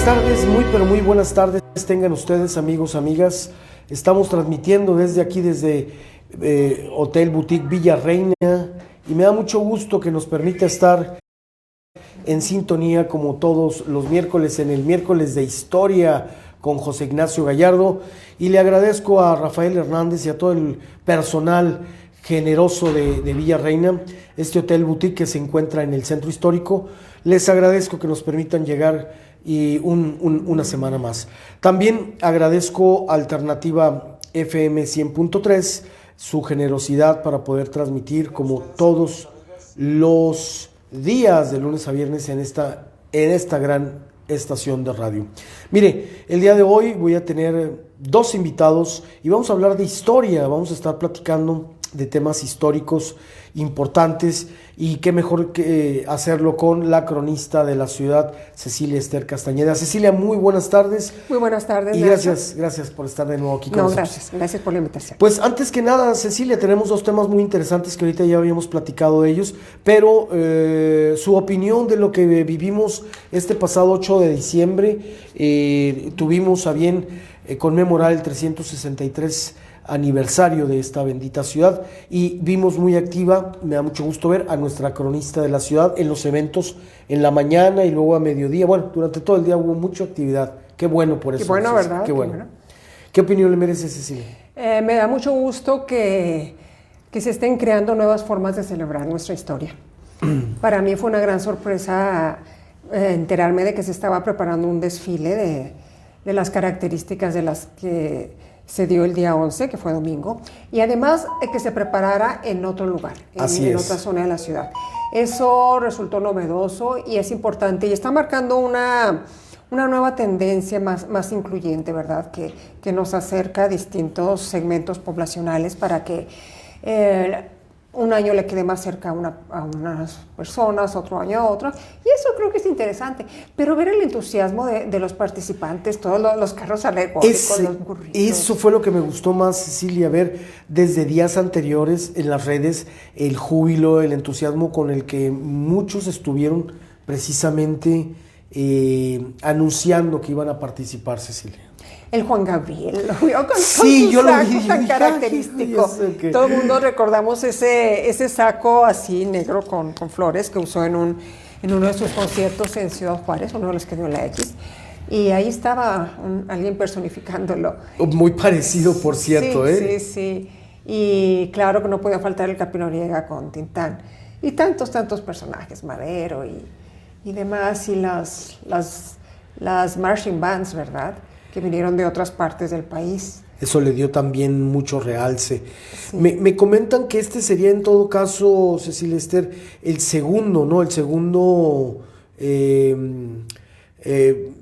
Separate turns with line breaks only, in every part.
tardes, muy pero muy buenas tardes tengan ustedes, amigos, amigas. Estamos transmitiendo desde aquí, desde Hotel Boutique Villa Reina, y me da mucho gusto que nos permita estar en sintonía como todos los miércoles, en el miércoles de historia con José Ignacio Gallardo, y le agradezco a Rafael Hernández y a todo el personal generoso de Villa Reina, este Hotel Boutique que se encuentra en el centro histórico. Les agradezco que nos permitan llegar una semana más. También agradezco a Alternativa FM 100.3 su generosidad para poder transmitir como todos los días de lunes a viernes en esta gran estación de radio. Mire, el día de hoy voy a tener dos invitados y vamos a hablar de historia, vamos a estar platicando de temas históricos importantes, y qué mejor que hacerlo con la cronista de la ciudad, Cecilia Ester Castañeda. Cecilia, muy buenas tardes.
Muy buenas tardes.
Y gracias por estar de nuevo aquí con nosotros.
Gracias por la invitación.
Pues antes que nada, Cecilia, tenemos dos temas muy interesantes que ahorita ya habíamos platicado de ellos, pero su opinión de lo que vivimos este pasado 8 de diciembre, tuvimos a bien conmemorar el 363 aniversario de esta bendita ciudad, y vimos muy activa, me da mucho gusto ver a nuestra cronista de la ciudad en los eventos en la mañana y luego a mediodía. Bueno, durante todo el día hubo mucha actividad. Qué bueno por eso.
Qué bueno,
Cecilia.
¿verdad?
Qué bueno. ¿Qué opinión le merece, Cecilia?
Me da mucho gusto que se estén creando nuevas formas de celebrar nuestra historia. Para mí fue una gran sorpresa enterarme de que se estaba preparando un desfile de las características de las que se dio el día 11, que fue domingo, y además que se preparara en otro lugar, en otra zona de la ciudad. Eso resultó novedoso y es importante, y está marcando una nueva tendencia más incluyente, ¿verdad? Que nos acerca a distintos segmentos poblacionales para que un año le quede más cerca a unas personas, otro año a otras, y eso creo que es interesante. Pero ver el entusiasmo de los participantes, todos los carros alegóricos, los burritos.
Eso fue lo que me gustó más, Cecilia, ver desde días anteriores en las redes el júbilo, el entusiasmo con el que muchos estuvieron precisamente anunciando que iban a participar, Cecilia.
El Juan Gabriel, lo vio con su saco tan característico. Todo el mundo recordamos ese saco así negro con flores que usó en uno de sus conciertos en Ciudad Juárez, uno de los que dio la X. Y ahí estaba alguien personificándolo.
Muy parecido, por cierto,
sí, Sí. Y claro que no podía faltar el Capi Noriega con Tintán. Y tantos personajes, Madero y demás, y las marching bands, ¿verdad?, que vinieron de otras partes del país.
Eso le dio también mucho realce.
Sí.
Me comentan que este sería en todo caso, Cecilia Ester, el segundo, ¿no? El segundo,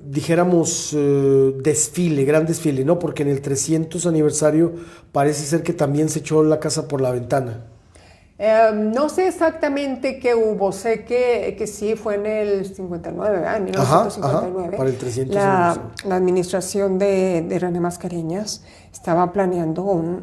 dijéramos, gran desfile, ¿no? Porque en el 300 aniversario parece ser que también se echó la casa por la ventana.
No sé exactamente qué hubo, sé que sí fue en el 59, ¿verdad? En 1959.
Ajá, para el 300
la administración de René Mascareñas estaba planeando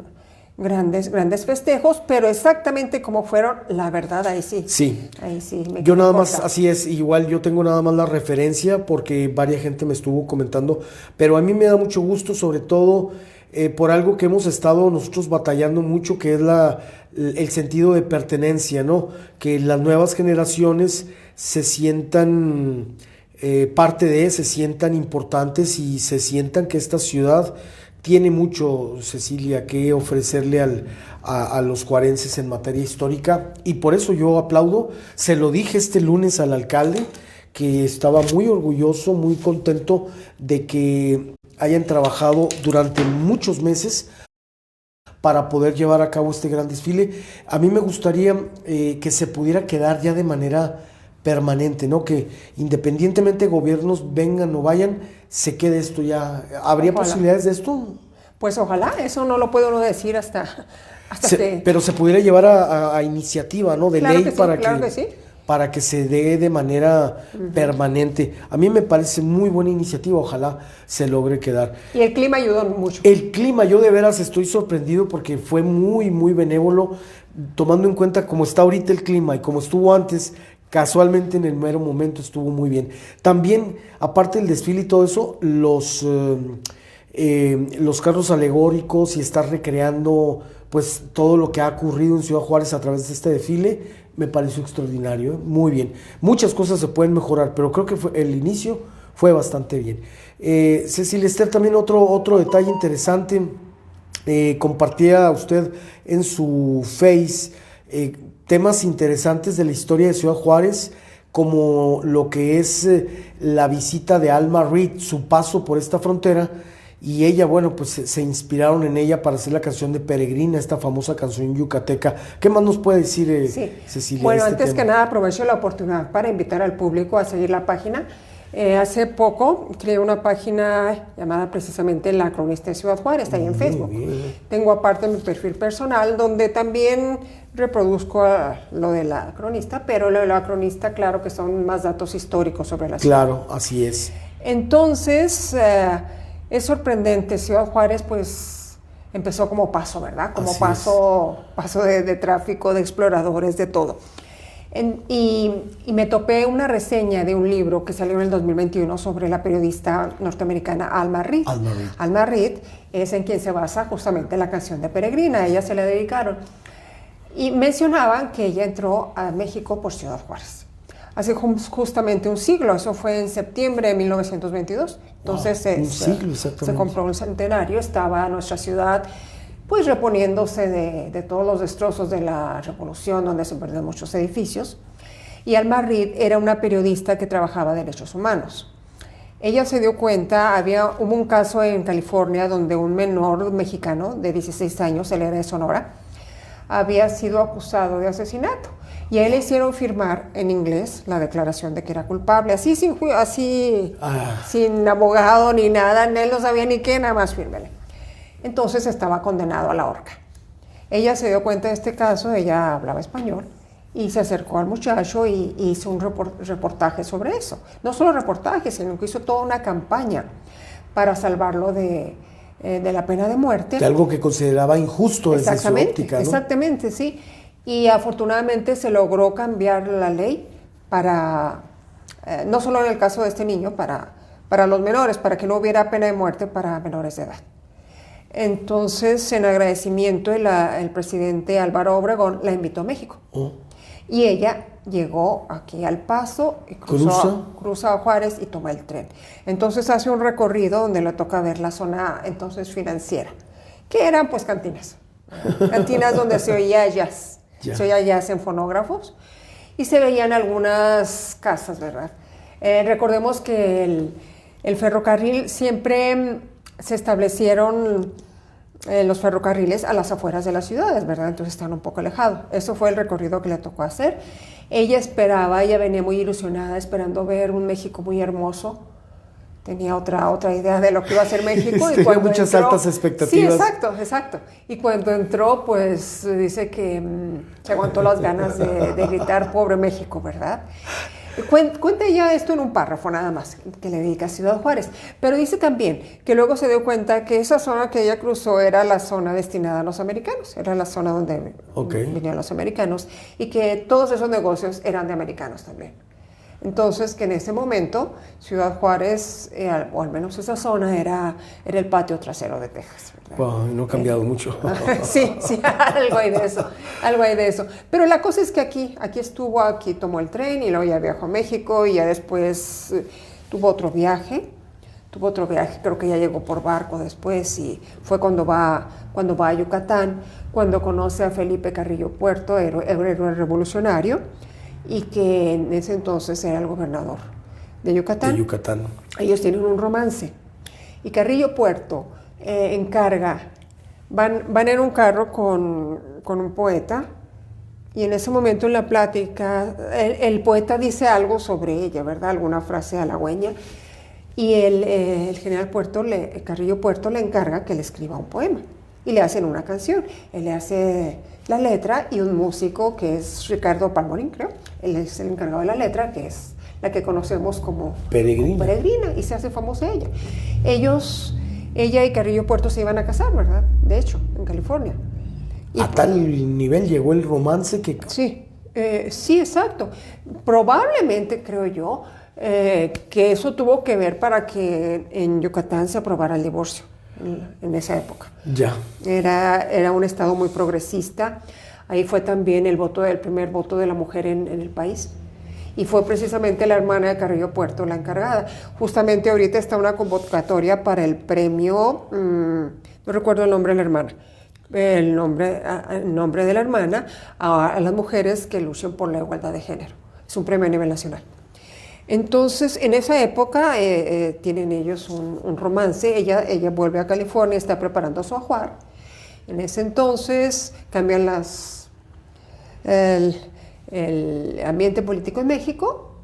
grandes festejos, pero exactamente cómo fueron, la verdad, ahí sí.
Sí.
Ahí sí.
Yo nada más, así es, igual yo tengo nada más la referencia porque varias gente me estuvo comentando, pero a mí me da mucho gusto, sobre todo por algo que hemos estado nosotros batallando mucho, que es el sentido de pertenencia, ¿no? Que las nuevas generaciones se sientan parte se sientan importantes y se sientan que esta ciudad tiene mucho, Cecilia, que ofrecerle a los juarenses en materia histórica, y por eso yo aplaudo. Se lo dije este lunes al alcalde, que estaba muy orgulloso, muy contento de que hayan trabajado durante muchos meses para poder llevar a cabo este gran desfile. A mí me gustaría que se pudiera quedar ya de manera permanente, ¿no? Que independientemente de gobiernos vengan o vayan, se quede esto ya. ¿Habría posibilidades de esto?
Pues ojalá, eso no lo puede uno decir
pero se pudiera llevar a iniciativa, ¿no? De
claro
ley
que sí,
para
claro que sí.
Para que se dé de manera permanente. A mí me parece muy buena iniciativa, ojalá se logre quedar.
Y el clima ayudó mucho.
El clima, yo de veras estoy sorprendido porque fue muy, muy benévolo, tomando en cuenta cómo está ahorita el clima y cómo estuvo antes, casualmente en el mero momento estuvo muy bien. También, aparte del desfile y todo eso, los carros alegóricos y estar recreando pues todo lo que ha ocurrido en Ciudad Juárez a través de este desfile, me pareció extraordinario, ¿eh? Muy bien. Muchas cosas se pueden mejorar, pero creo que el inicio fue bastante bien. Cecilia Ester, también otro detalle interesante, compartía usted en su Face temas interesantes de la historia de Ciudad Juárez, como lo que es la visita de Alma Reed, su paso por esta frontera, y ella, bueno, pues se inspiraron en ella para hacer la canción de Peregrina, esta famosa canción yucateca. ¿Qué más nos puede decir,
sí.
Cecilia?
Bueno, antes que nada aprovecho la oportunidad para invitar al público a seguir la página. Hace poco creé una página llamada precisamente La Cronista de Ciudad Juárez, está ahí en Facebook. Bien. Tengo aparte mi perfil personal donde también reproduzco lo de La Cronista, pero lo de La Cronista, claro que son más datos históricos sobre la ciudad.
Claro, así es. Entonces,
es sorprendente, Ciudad Juárez pues empezó como paso, ¿verdad? Como paso de tráfico, de exploradores, de todo. Y me topé una reseña de un libro que salió en el 2021 sobre la periodista norteamericana Alma Reed. Alma Reed es en quien se basa justamente la canción de Peregrina, a ella se la dedicaron. Y mencionaban que ella entró a México por Ciudad Juárez. Hace justamente un siglo, eso fue en septiembre de 1922. Entonces se compró un centenario, estaba nuestra ciudad pues reponiéndose de todos los destrozos de la revolución, donde se perdieron muchos edificios. Y Alma Reed era una periodista que trabajaba derechos humanos. Ella se dio cuenta, hubo un caso en California donde un menor mexicano de 16 años, él era de Sonora, había sido acusado de asesinato. Y a él le hicieron firmar en inglés la declaración de que era culpable, así sin abogado ni nada, él no sabía ni qué, nada más fírmele. Entonces estaba condenado a la horca. Ella se dio cuenta de este caso, ella hablaba español, y se acercó al muchacho y hizo un reportaje sobre eso. No solo reportaje, sino que hizo toda una campaña para salvarlo de la pena de muerte.
De algo que consideraba injusto desde su óptica, ¿no?
Exactamente, sí. Y afortunadamente se logró cambiar la ley para, no solo en el caso de este niño, para los menores, para que no hubiera pena de muerte para menores de edad. Entonces, en agradecimiento, el presidente Álvaro Obregón la invitó a México. Y ella llegó aquí al Paso, y cruza a Juárez y toma el tren. Entonces hace un recorrido donde le toca ver la zona entonces financiera, que eran pues cantinas. Cantinas donde se oía jazz. Se oía jazz en fonógrafos y se veían algunas casas, ¿verdad? Recordemos que el ferrocarril siempre se establecieron los ferrocarriles a las afueras de las ciudades, ¿verdad? Entonces están un poco alejados. Eso fue el recorrido que le tocó hacer. Ella venía muy ilusionada, esperando ver un México muy hermoso. Tenía otra idea de lo que iba a ser México.
Y cuando muchas altas expectativas.
Sí, exacto. Y cuando entró, pues dice que se aguantó las ganas de gritar, pobre México, ¿verdad? Cuenta ya esto en un párrafo nada más, que le dedica a Ciudad Juárez, pero dice también que luego se dio cuenta que esa zona que ella cruzó era la zona destinada a los americanos, era la zona donde venían los americanos y que todos esos negocios eran de americanos también. Entonces, que en ese momento Ciudad Juárez, o al menos esa zona, era el patio trasero de Texas, ¿verdad?
Wow, no ha cambiado mucho.
Sí, algo hay de eso. Pero la cosa es que aquí tomó el tren y luego ya viajó a México y ya después tuvo otro viaje, creo que ya llegó por barco después y fue cuando va a Yucatán, cuando conoce a Felipe Carrillo Puerto, héroe revolucionario, y que en ese entonces era el gobernador de Yucatán. Ellos tienen un romance. Y Carrillo Puerto van en un carro con un poeta, y en ese momento en la plática, el poeta dice algo sobre ella, ¿verdad? Alguna frase halagüeña, y el general Carrillo Puerto le encarga que le escriba un poema, y le hacen una canción. Él le hace la letra y un músico que es Ricardo Palmorín, creo. Él es el encargado de la letra, que es la que conocemos como Peregrina, y se hace famosa ella. Ella y Carrillo Puerto se iban a casar, ¿verdad? De hecho, en California.
A tal nivel llegó el romance que...
Sí, Sí, exacto. Probablemente, creo yo, que eso tuvo que ver para que en Yucatán se aprobara el divorcio en esa época.
Ya.
Era un estado muy progresista. Ahí fue también el primer voto de la mujer en el país. Y fue precisamente la hermana de Carrillo Puerto la encargada. Justamente ahorita está una convocatoria para el premio, no recuerdo el nombre de la hermana, el nombre de la hermana a las mujeres que luchan por la igualdad de género. Es un premio a nivel nacional. Entonces, en esa época tienen ellos un romance. Ella vuelve a California, está preparando su ajuar. En ese entonces cambian el ambiente político en México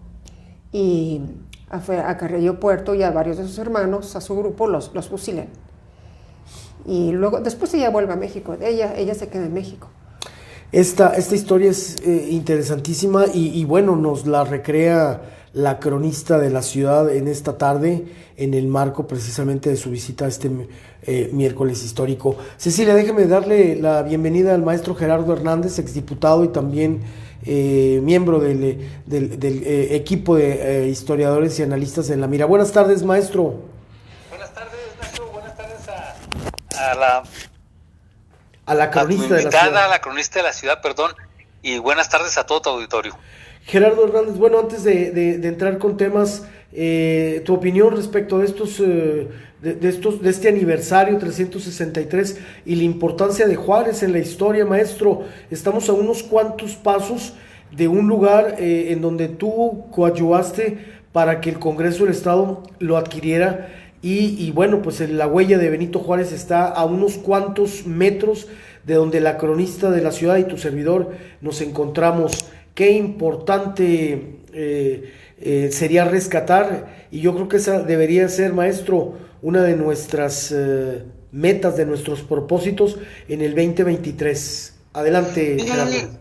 y a Carrillo Puerto y a varios de sus hermanos, a su grupo, los fusilan. Y luego, después ella vuelve a México, ella se queda en México.
Esta historia es interesantísima y bueno, nos la recrea la cronista de la ciudad en esta tarde, en el marco precisamente de su visita a este miércoles histórico. Cecilia, déjeme darle la bienvenida al maestro Gerardo Hernández, exdiputado y también miembro del equipo de historiadores y analistas en La Mira. Buenas tardes, maestro.
Buenas tardes, Nacho. Buenas tardes a
la cronista de la ciudad.
A la cronista de la ciudad, perdón. Y buenas tardes a todo tu auditorio.
Gerardo Hernández, bueno, antes de entrar con temas, tu opinión respecto de este aniversario 363 y la importancia de Juárez en la historia, maestro. Estamos a unos cuantos pasos de un lugar en donde tú coadyuvaste para que el Congreso del Estado lo adquiriera y bueno, pues la huella de Benito Juárez está a unos cuantos metros de donde la cronista de la ciudad y tu servidor nos encontramos. Qué importante sería rescatar, y yo creo que esa debería ser, maestro, una de nuestras metas, de nuestros propósitos en el 2023. Adelante, Gerardo.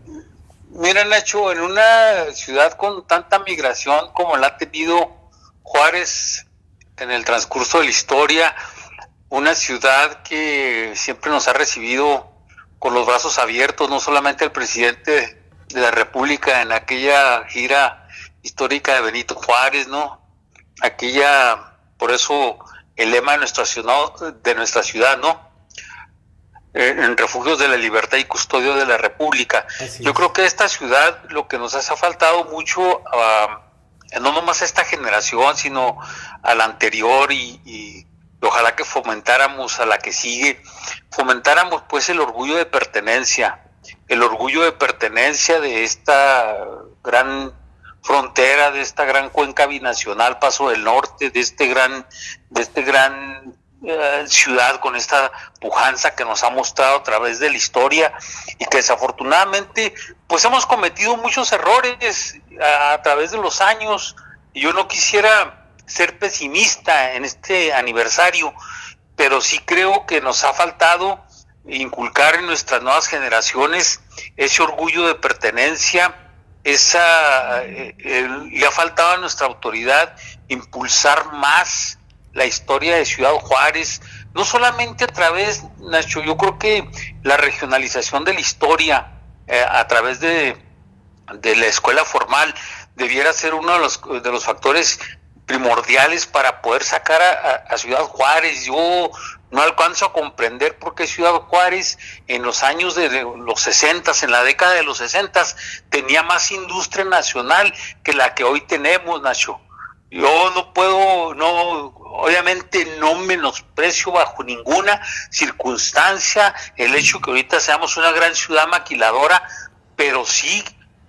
Mira, Nacho, en una ciudad con tanta migración como la ha tenido Juárez en el transcurso de la historia, una ciudad que siempre nos ha recibido con los brazos abiertos, no solamente el presidente de la República en aquella gira histórica de Benito Juárez, ¿no? Por eso el lema de nuestra ciudad, ¿no? En refugios de la libertad y custodio de la República. Yo creo que esta ciudad lo que nos ha faltado mucho, no nomás a esta generación, sino a la anterior y ojalá que fomentáramos a la que sigue, fomentáramos pues el orgullo de pertenencia de esta gran frontera, de esta gran cuenca binacional, Paso del Norte, de este gran ciudad con esta pujanza que nos ha mostrado a través de la historia y que desafortunadamente pues hemos cometido muchos errores a través de los años. Y yo no quisiera ser pesimista en este aniversario, pero sí creo que nos ha faltado inculcar en nuestras nuevas generaciones ese orgullo de pertenencia, le ha faltado a nuestra autoridad impulsar más la historia de Ciudad Juárez, no solamente a través, Nacho, yo creo que la regionalización de la historia a través de la escuela formal debiera ser uno de los factores primordiales para poder sacar a Ciudad Juárez. Yo no alcanzo a comprender por qué Ciudad Juárez en los años de los 60, en la década de los 60, tenía más industria nacional que la que hoy tenemos, Nacho. Yo obviamente no menosprecio bajo ninguna circunstancia el hecho que ahorita seamos una gran ciudad maquiladora, pero sí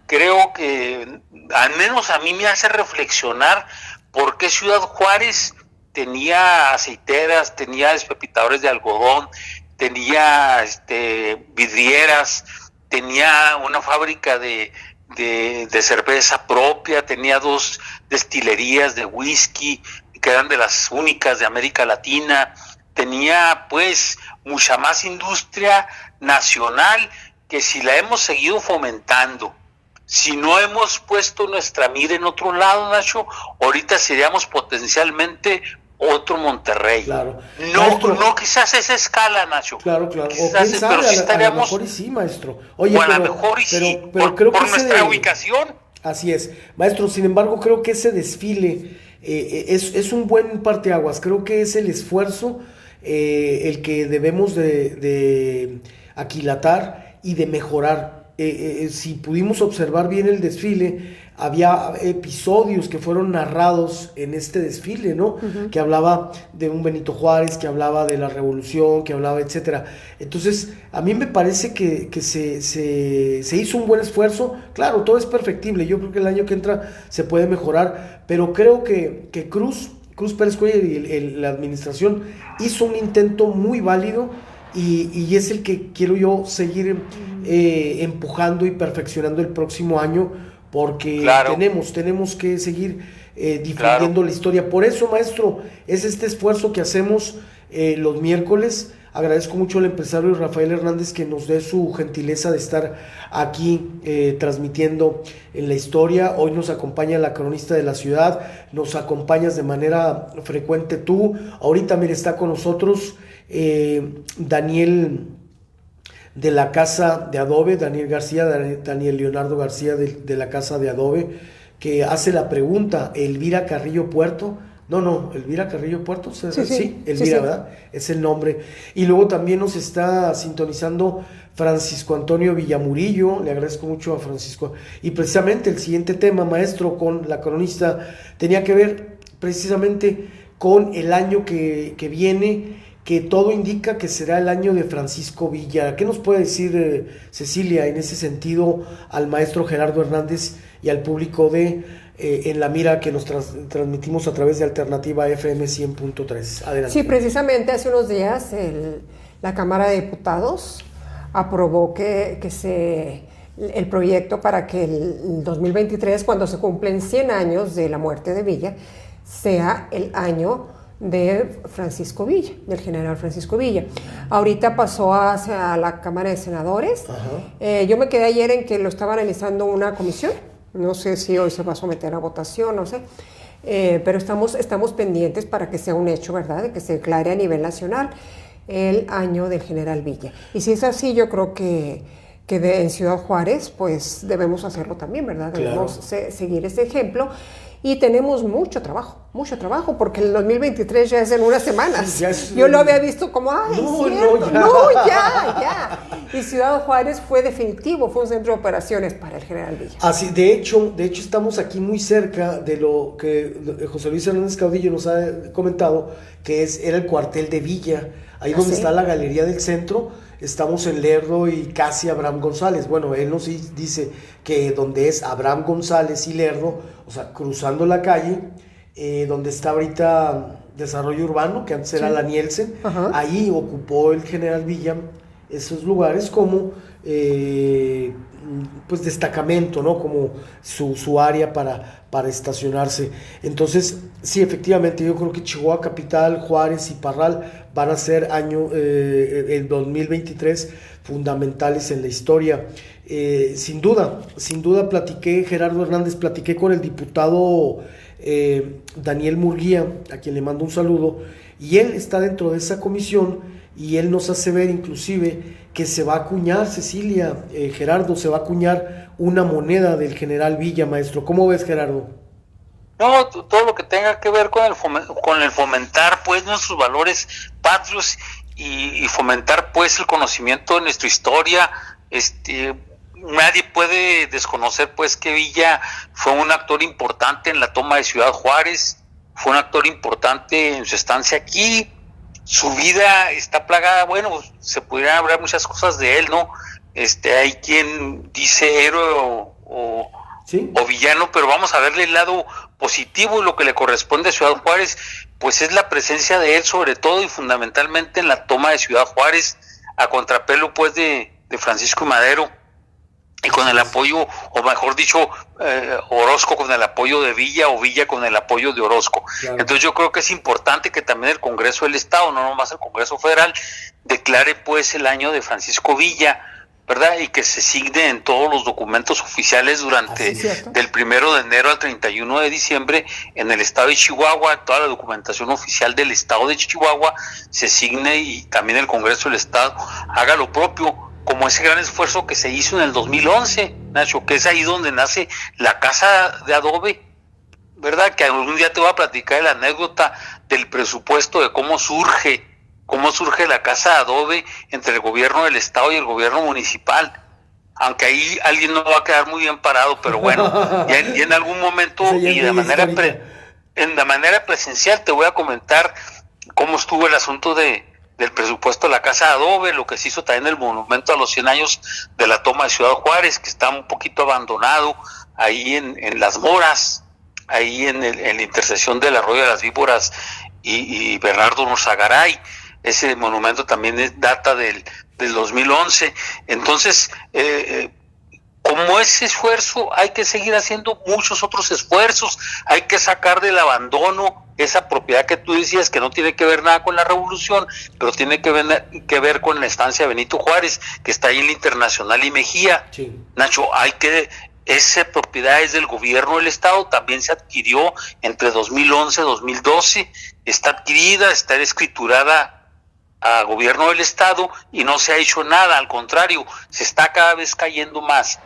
creo que al menos a mí me hace reflexionar por qué Ciudad Juárez tenía aceiteras, tenía despepitadores de algodón, tenía vidrieras, tenía una fábrica de cerveza propia, tenía 2 destilerías de whisky que eran de las únicas de América Latina, tenía pues mucha más industria nacional que si la hemos seguido fomentando. Si no hemos puesto nuestra mira en otro lado, Nacho, ahorita seríamos potencialmente otro Monterrey.
Claro.
No,
Maestro,
no quizás esa escala, Nacho.
claro, claro. O
Quizás,
quién sabe,
pero sí
a lo
estaríamos,
mejor y sí, maestro. Oye,
o a lo mejor y sí,
pero creo
por
que
nuestra ubicación.
así es. Maestro, sin embargo, creo que ese desfile es un buen parteaguas. Creo que es el esfuerzo el que debemos de aquilatar y de mejorar. Si pudimos observar bien el desfile, había episodios que fueron narrados en este desfile, ¿no? Uh-huh. Que hablaba de un Benito Juárez, que hablaba de la revolución, que hablaba, etcétera. Entonces, a mí me parece que se hizo un buen esfuerzo. Claro, todo es perfectible. Yo creo que el año que entra se puede mejorar, pero creo que Cruz Pérez Cuellar y la administración hizo un intento muy válido. Y es el que quiero yo seguir empujando y perfeccionando el próximo año, porque claro, tenemos que seguir difundiendo claro la historia. Por eso, maestro, es este esfuerzo que hacemos los miércoles. Agradezco mucho al empresario Rafael Hernández que nos dé su gentileza de estar aquí transmitiendo en la historia. Hoy nos acompaña la cronista de la ciudad, nos acompañas de manera frecuente tú. Ahorita, mire, está con nosotros Daniel de la Casa de Adobe, Daniel García, Daniel Leonardo García de la Casa de Adobe, que hace la pregunta, ¿Elvira Carrillo Puerto? No, Elvira Carrillo Puerto, sí, Elvira, sí. ¿Verdad? Es el nombre. Y luego también nos está sintonizando Francisco Antonio Villamurillo, le agradezco mucho a Francisco. Y precisamente el siguiente tema, maestro, con la cronista, tenía que ver precisamente con el año que viene, que todo indica que será el año de Francisco Villa. ¿Qué nos puede decir Cecilia en ese sentido al maestro Gerardo Hernández y al público de En la Mira que nos transmitimos a través de Alternativa FM 100.3? Adelante.
Sí, precisamente hace unos días la Cámara de Diputados aprobó el proyecto para que el 2023, cuando se cumplen 100 años de la muerte de Villa, sea el año de Francisco Villa, del general Francisco Villa. Ahorita pasó hacia la Cámara de Senadores. Yo me quedé ayer en que lo estaba analizando una comisión. No sé si hoy se va a someter a votación, no sé. Pero estamos pendientes para que sea un hecho, ¿verdad? De que se declare a nivel nacional el año del general Villa. Y si es así, yo creo que en Ciudad Juárez, pues debemos hacerlo también, ¿verdad? Debemos seguir ese ejemplo. Y tenemos mucho trabajo, porque el 2023 ya es en unas semanas. Yo lo había visto como, ya. Y Ciudad Juárez fue definitivo, fue un centro de operaciones para el general Villa.
Así, de hecho estamos aquí muy cerca de lo que José Luis Hernández Caudillo nos ha comentado, que era el cuartel de Villa, ahí donde está la galería del centro. Estamos en Lerdo y casi Abraham González. Bueno, él nos dice que donde es Abraham González y Lerdo, o sea, cruzando la calle, donde está ahorita Desarrollo Urbano, que antes era la Nielsen, ahí ocupó el general Villa esos lugares como pues destacamento, ¿no? Como su área para estacionarse. Entonces, sí, efectivamente, yo creo que Chihuahua Capital, Juárez y Parral van a ser el 2023 fundamentales en la historia. Sin duda, Gerardo Hernández, platiqué con el diputado Daniel Murguía, a quien le mando un saludo, y él está dentro de esa comisión, y él nos hace ver inclusive que se va a acuñar, Cecilia, Gerardo, se va a acuñar una moneda del general Villa, maestro. ¿Cómo ves, Gerardo?
No, todo lo que tenga que ver con el fomentar pues nuestros valores patrios y fomentar pues el conocimiento de nuestra historia. Nadie puede desconocer pues que Villa fue un actor importante en la toma de Ciudad Juárez, fue un actor importante en su estancia aquí. Su vida está plagada, bueno, se pudieran hablar muchas cosas de él, ¿no? Hay quien dice héroe o villano, pero vamos a verle el lado positivo. Y lo que le corresponde a Ciudad Juárez, pues es la presencia de él, sobre todo y fundamentalmente en la toma de Ciudad Juárez, a contrapelo pues de Francisco y Madero, y con el apoyo, o mejor dicho, Orozco con el apoyo de Villa, o Villa con el apoyo de Orozco. Claro. Entonces yo creo que es importante que también el Congreso del Estado, no nomás el Congreso Federal, declare pues el año de Francisco Villa, ¿verdad? Y que se signe en todos los documentos oficiales durante del 1 de enero al 31 de diciembre en el estado de Chihuahua, toda la documentación oficial del estado de Chihuahua se signe, y también el Congreso del Estado haga lo propio, como ese gran esfuerzo que se hizo en el 2011, Nacho, que es ahí donde nace la casa de adobe, ¿verdad? Que algún día te voy a platicar la anécdota del presupuesto, de cómo surge la casa de adobe entre el gobierno del estado y el gobierno municipal. Aunque ahí alguien no va a quedar muy bien parado, pero bueno, ya en algún momento y de manera presencial te voy a comentar cómo estuvo el asunto del presupuesto de la casa de adobe, lo que se hizo también el monumento a los 100 años de la toma de Ciudad Juárez, que está un poquito abandonado ahí en Las Moras, ahí en la intersección del Arroyo de las Víboras y Bernardo Norzagaray. Ese monumento también data del 2011. Entonces, como ese esfuerzo, hay que seguir haciendo muchos otros esfuerzos. Hay que sacar del abandono esa propiedad que tú decías que no tiene que ver nada con la revolución, pero tiene que ver con la estancia de Benito Juárez, que está ahí en la Internacional y Mejía. Sí. Nacho, esa propiedad es del gobierno del estado, también se adquirió entre 2011 y 2012, está adquirida, está escriturada a gobierno del estado y no se ha hecho nada, al contrario, se está cada vez cayendo más.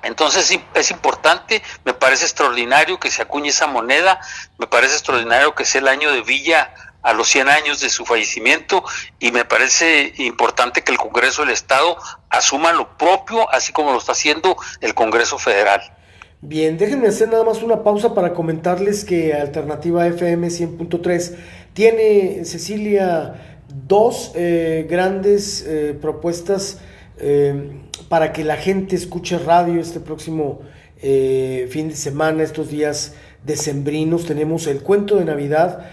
Entonces es importante, me parece extraordinario que se acuñe esa moneda, me parece extraordinario que sea el año de Villa a los 100 años de su fallecimiento, y me parece importante que el Congreso del Estado asuma lo propio, así como lo está haciendo el Congreso Federal.
Bien, déjenme hacer nada más una pausa para comentarles que Alternativa FM 100.3 tiene, Cecilia, dos grandes propuestas para que la gente escuche radio este próximo fin de semana, estos días decembrinos. Tenemos el cuento de Navidad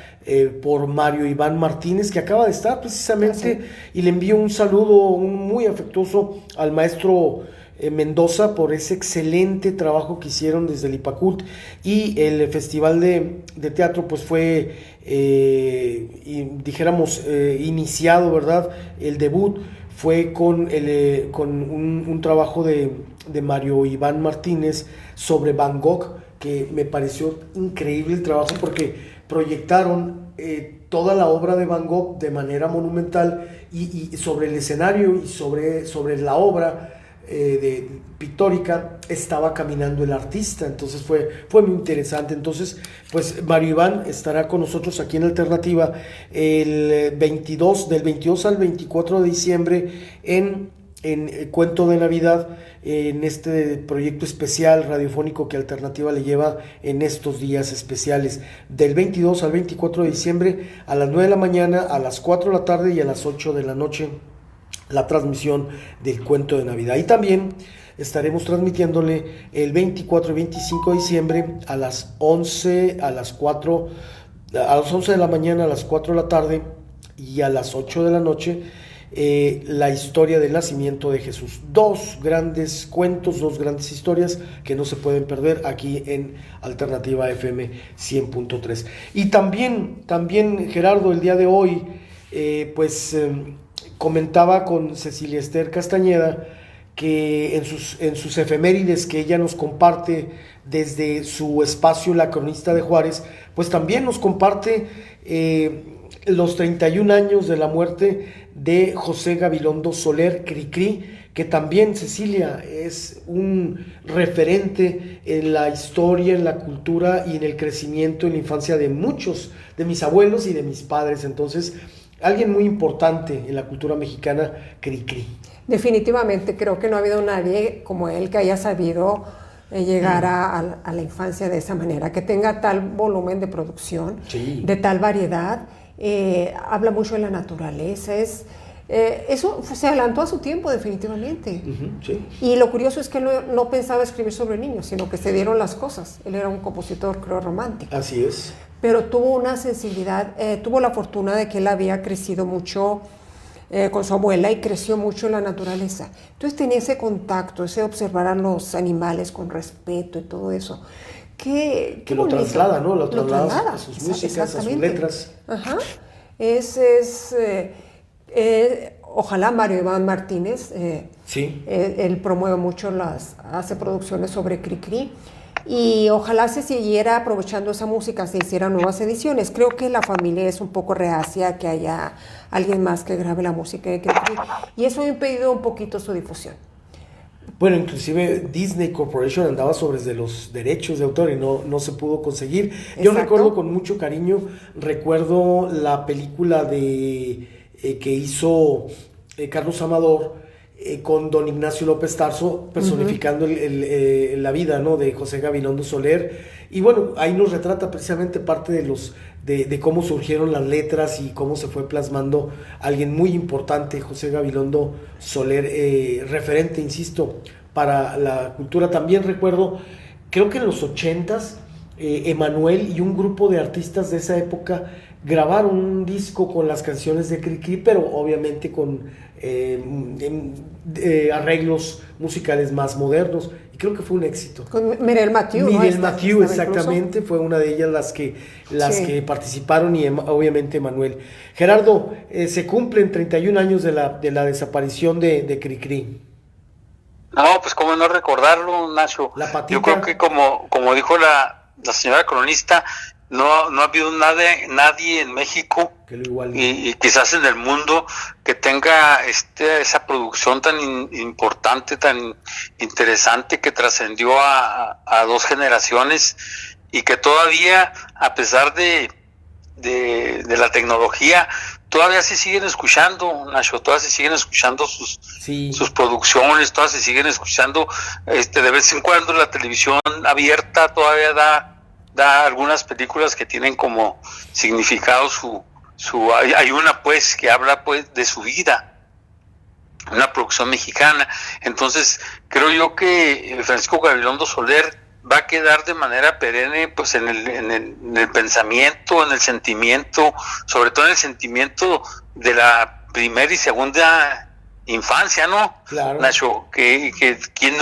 por Mario Iván Martínez, que acaba de estar precisamente, y le envío un saludo muy afectuoso al maestro Mendoza por ese excelente trabajo que hicieron desde el IPACULT, y el festival de teatro pues fue iniciado, ¿verdad? El debut fue con un trabajo de Mario Iván Martínez sobre Van Gogh, que me pareció increíble el trabajo porque proyectaron toda la obra de Van Gogh de manera monumental, y sobre el escenario y sobre la obra pictórica estaba caminando el artista. Entonces fue muy interesante. Entonces, pues Mario Iván estará con nosotros aquí en Alternativa del 22 al 24 de diciembre en Cuento de Navidad, en este proyecto especial radiofónico que Alternativa le lleva en estos días especiales, del 22 al 24 de diciembre, a las 9 de la mañana, a las 4 de la tarde y a las 8 de la noche, la transmisión del Cuento de Navidad. Y también estaremos transmitiéndole el 24 y 25 de diciembre a las 11 de la mañana, a las 4 de la tarde y a las 8 de la noche, la historia del nacimiento de Jesús. Dos grandes cuentos, dos grandes historias que no se pueden perder aquí en Alternativa FM 100.3. Y también Gerardo, el día de hoy comentaba con Cecilia Ester Castañeda que en sus efemérides que ella nos comparte desde su espacio La Cronista de Juárez, pues también nos comparte los 31 años de la muerte de José Gabilondo Soler Cricri, que también, Cecilia, es un referente en la historia, en la cultura y en el crecimiento, en la infancia de muchos de mis abuelos y de mis padres. Entonces, alguien muy importante en la cultura mexicana, Cricri.
Definitivamente, creo que no ha habido nadie como él que haya sabido llegar a la infancia de esa manera, que tenga tal volumen de producción, sí, de tal variedad. Habla mucho de la naturaleza, eso se adelantó a su tiempo definitivamente. Sí. Y lo curioso es que no pensaba escribir sobre niños, sino que se dieron las cosas. Él era un compositor, creo, romántico.
Así es.
Pero tuvo una sensibilidad, tuvo la fortuna de que él había crecido mucho con su abuela y creció mucho en la naturaleza. Entonces tenía ese contacto, ese observar a los animales con respeto y todo eso. Que
lo traslada, ¿no? Lo traslada a sus músicas, a sus letras.
Ajá. ojalá Mario Iván Martínez,
Sí.
él promueve mucho hace producciones sobre Cricri, y ojalá se siguiera aprovechando esa música, se hicieran nuevas ediciones. Creo que la familia es un poco reacia a que haya alguien más que grabe la música de Cricri, y eso ha impedido un poquito su difusión.
Bueno, inclusive Disney Corporation andaba sobre de los derechos de autor y no se pudo conseguir. Yo
Exacto.
recuerdo con mucho cariño, recuerdo la película que hizo Carlos Amador, con don Ignacio López Tarso, personificando la vida, ¿no?, de José Gabilondo Soler. Y bueno, ahí nos retrata precisamente parte de cómo surgieron las letras y cómo se fue plasmando alguien muy importante, José Gabilondo Soler, referente, insisto, para la cultura. También recuerdo, creo que en los 80s, Emanuel y un grupo de artistas de esa época grabaron un disco con las canciones de Cricri, pero obviamente con arreglos musicales más modernos, y creo que fue un éxito.
Con Mireille Mathieu, ¿no?
Mireille Mathieu,
Estaba
exactamente,
incluso.
fue una de ellas las
Sí.
que participaron, y obviamente Manuel. Gerardo, se cumplen 31 años de la desaparición de Cricri.
No, pues cómo no recordarlo, Nacho.
La patita.
Yo creo que como dijo la señora cronista, no ha habido nadie en México
Que lo igual.
y quizás en el mundo que tenga esa producción tan importante, tan interesante, que trascendió a dos generaciones, y que todavía, a pesar de la tecnología, todavía se siguen escuchando, Nacho, todavía se siguen escuchando sus producciones, todavía se siguen escuchando, de vez en cuando la televisión abierta todavía da algunas películas que tienen como significado hay una pues que habla pues de su vida, una producción mexicana. Entonces creo yo que Francisco Gabilondo Soler va a quedar de manera perenne pues en el pensamiento, en el sentimiento, sobre todo en el sentimiento de la primera y segunda infancia, ¿no?
Claro.
Nacho, que quién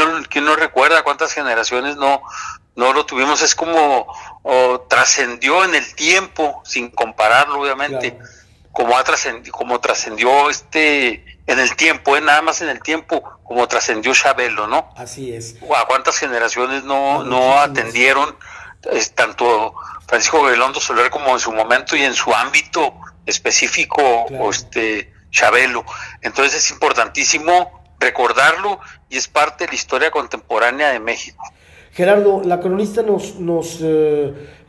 no recuerda cuántas generaciones no lo tuvimos. Es como trascendió en el tiempo, sin compararlo obviamente, claro, como trascendió en el tiempo, nada más en el tiempo, como trascendió Chabelo, ¿no?
Así es.
¿A cuántas generaciones no atendieron tanto Francisco Gabilondo Soler como en su momento y en su ámbito específico, claro, Chabelo? Entonces es importantísimo recordarlo, y es parte de la historia contemporánea de México.
Gerardo, la cronista nos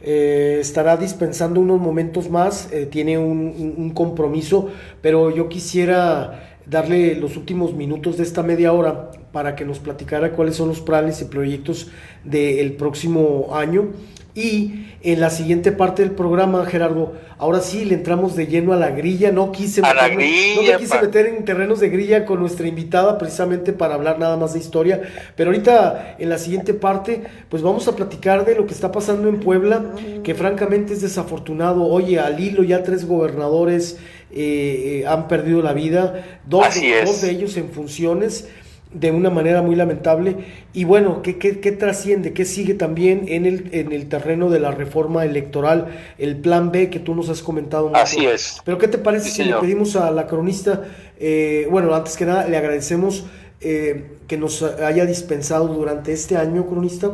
estará dispensando unos momentos más, tiene un compromiso, pero yo quisiera darle los últimos minutos de esta media hora para que nos platicara cuáles son los planes y proyectos del próximo año. Y en la siguiente parte del programa, Gerardo, ahora sí le entramos de lleno a la grilla. No me quise meter en terrenos de grilla con nuestra invitada, precisamente para hablar nada más de historia. Pero ahorita, en la siguiente parte, pues vamos a platicar de lo que está pasando en Puebla, que francamente es desafortunado. Oye, al hilo ya 3 gobernadores han perdido la vida, dos de ellos en funciones, de una manera muy lamentable. Y bueno, ¿qué trasciende? ¿Qué sigue también en el terreno de la reforma electoral? El plan B que tú nos has comentado mucho.
Así es.
Pero ¿qué te parece si le pedimos a la cronista, bueno, antes que nada le agradecemos que nos haya dispensado durante este año, cronista,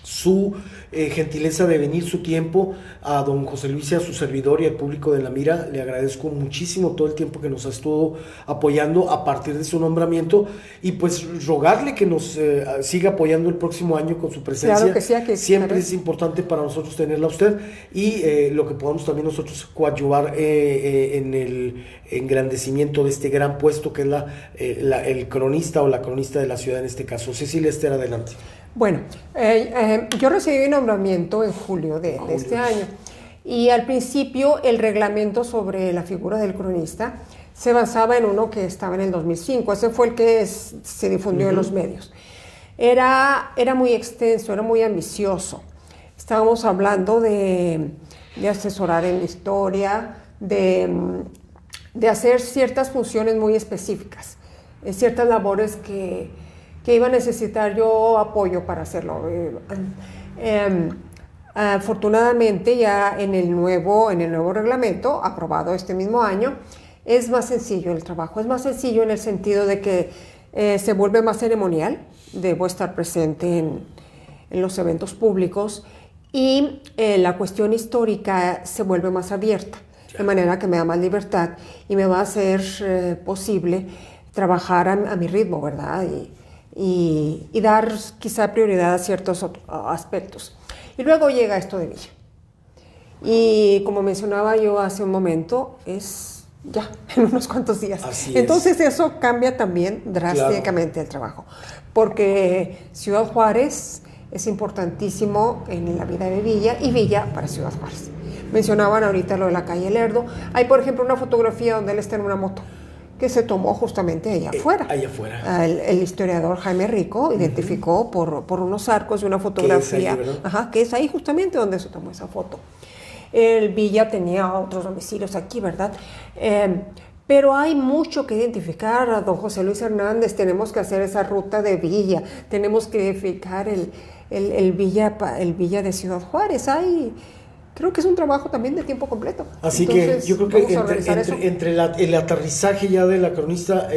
su gentileza de venir, su tiempo, a don José Luis y a su servidor y al público de La Mira? Le agradezco muchísimo todo el tiempo que nos estuvo apoyando a partir de su nombramiento, y pues rogarle que nos siga apoyando el próximo año con su presencia.
Claro que sí,
siempre es importante para nosotros tenerla a usted, y lo que podamos también nosotros coadyuvar en el engrandecimiento de este gran puesto que es el cronista o la cronista de la ciudad en este caso. Cecilia Ester, adelante.
Bueno, yo recibí mi nombramiento en julio de este año, y al principio el reglamento sobre la figura del cronista se basaba en uno que estaba en el 2005, ese fue el que se difundió en los medios. Era muy extenso, era muy ambicioso. Estábamos hablando de asesorar en la historia, de hacer ciertas funciones muy específicas, ciertas labores que iba a necesitar yo apoyo para hacerlo. Afortunadamente ya en el nuevo reglamento, aprobado este mismo año, es más sencillo el trabajo, es más sencillo en el sentido de que se vuelve más ceremonial, debo estar presente en los eventos públicos y la cuestión histórica se vuelve más abierta, de manera que me da más libertad y me va a hacer posible trabajar a mi ritmo, ¿verdad? Y dar quizá prioridad a ciertos aspectos. Y luego llega esto de Villa. Y como mencionaba yo hace un momento, es ya, en unos cuantos días. Entonces eso cambia también drásticamente el trabajo, porque Ciudad Juárez es importantísimo en la vida de Villa y Villa para Ciudad Juárez. Mencionaban ahorita lo de la calle Lerdo. Hay, por ejemplo, una fotografía donde él está en una moto que se tomó justamente allá afuera.
Allá afuera.
El historiador Jaime Rico identificó por unos arcos de una fotografía que es ahí justamente donde se tomó esa foto. El Villa tenía otros domicilios aquí, ¿verdad? Pero hay mucho que identificar a don José Luis Hernández. Tenemos que hacer esa ruta de Villa, tenemos que identificar el Villa de Ciudad Juárez. Creo que es un trabajo también de tiempo completo.
Así
Entonces,
que yo creo que entre el aterrizaje ya de la cronista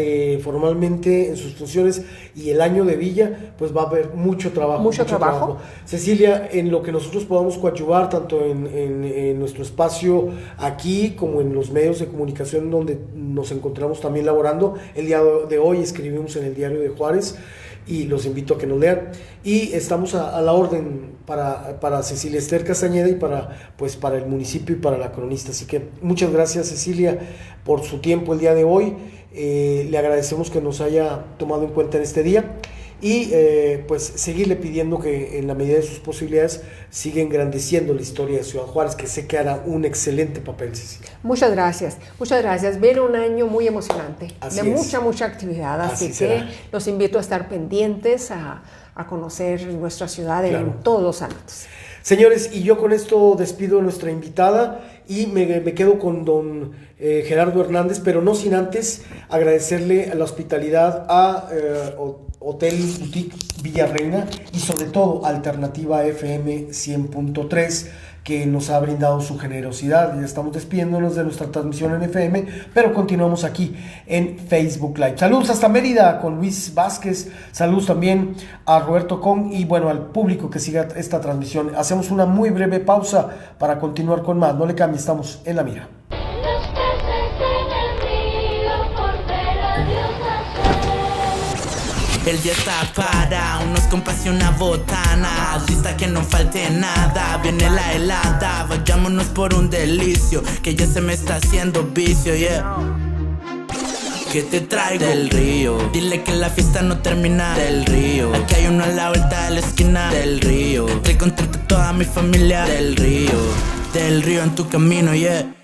formalmente en sus funciones y el año de Villa, pues va a haber mucho trabajo.
Mucho trabajo.
Cecilia, en lo que nosotros podamos coadyuvar, tanto en nuestro espacio aquí como en los medios de comunicación donde nos encontramos también laborando, el día de hoy escribimos en el Diario de Juárez, y los invito a que nos lean, y estamos a la orden para Cecilia Ester Castañeda y para el municipio y para la cronista. Así que muchas gracias, Cecilia, por su tiempo el día de hoy. Le agradecemos que nos haya tomado en cuenta en este día y pues seguirle pidiendo que en la medida de sus posibilidades siga engrandeciendo la historia de Ciudad Juárez, que sé que hará un excelente papel, Cecilia.
Muchas gracias. Viene un año muy emocionante, mucha actividad, así que los invito a estar pendientes, a conocer nuestra ciudad en todos los ámbitos.
Señores, y yo con esto despido a nuestra invitada y me quedo con don Gerardo Hernández, pero no sin antes agradecerle la hospitalidad a Hotel Boutique Villa Reina y sobre todo Alternativa FM 100.3, que nos ha brindado su generosidad. Ya estamos despidiéndonos de nuestra transmisión en FM, pero continuamos aquí en Facebook Live. Saludos hasta Mérida con Luis Vázquez, saludos también a Roberto Con y bueno, al público que siga esta transmisión. Hacemos una muy breve pausa para continuar con más. No le cambie, estamos en La Mira.
El día está para unos compas y una botana, lista que no falte nada, viene la helada, vayámonos por un delicio, que ya se me está haciendo vicio, yeah. ¿Qué te traigo? Del río. Dile que la fiesta no termina. Del río. Aquí hay uno a la vuelta de la esquina. Del río. Trae contenta toda mi familia. Del río. Del río en tu camino, yeah.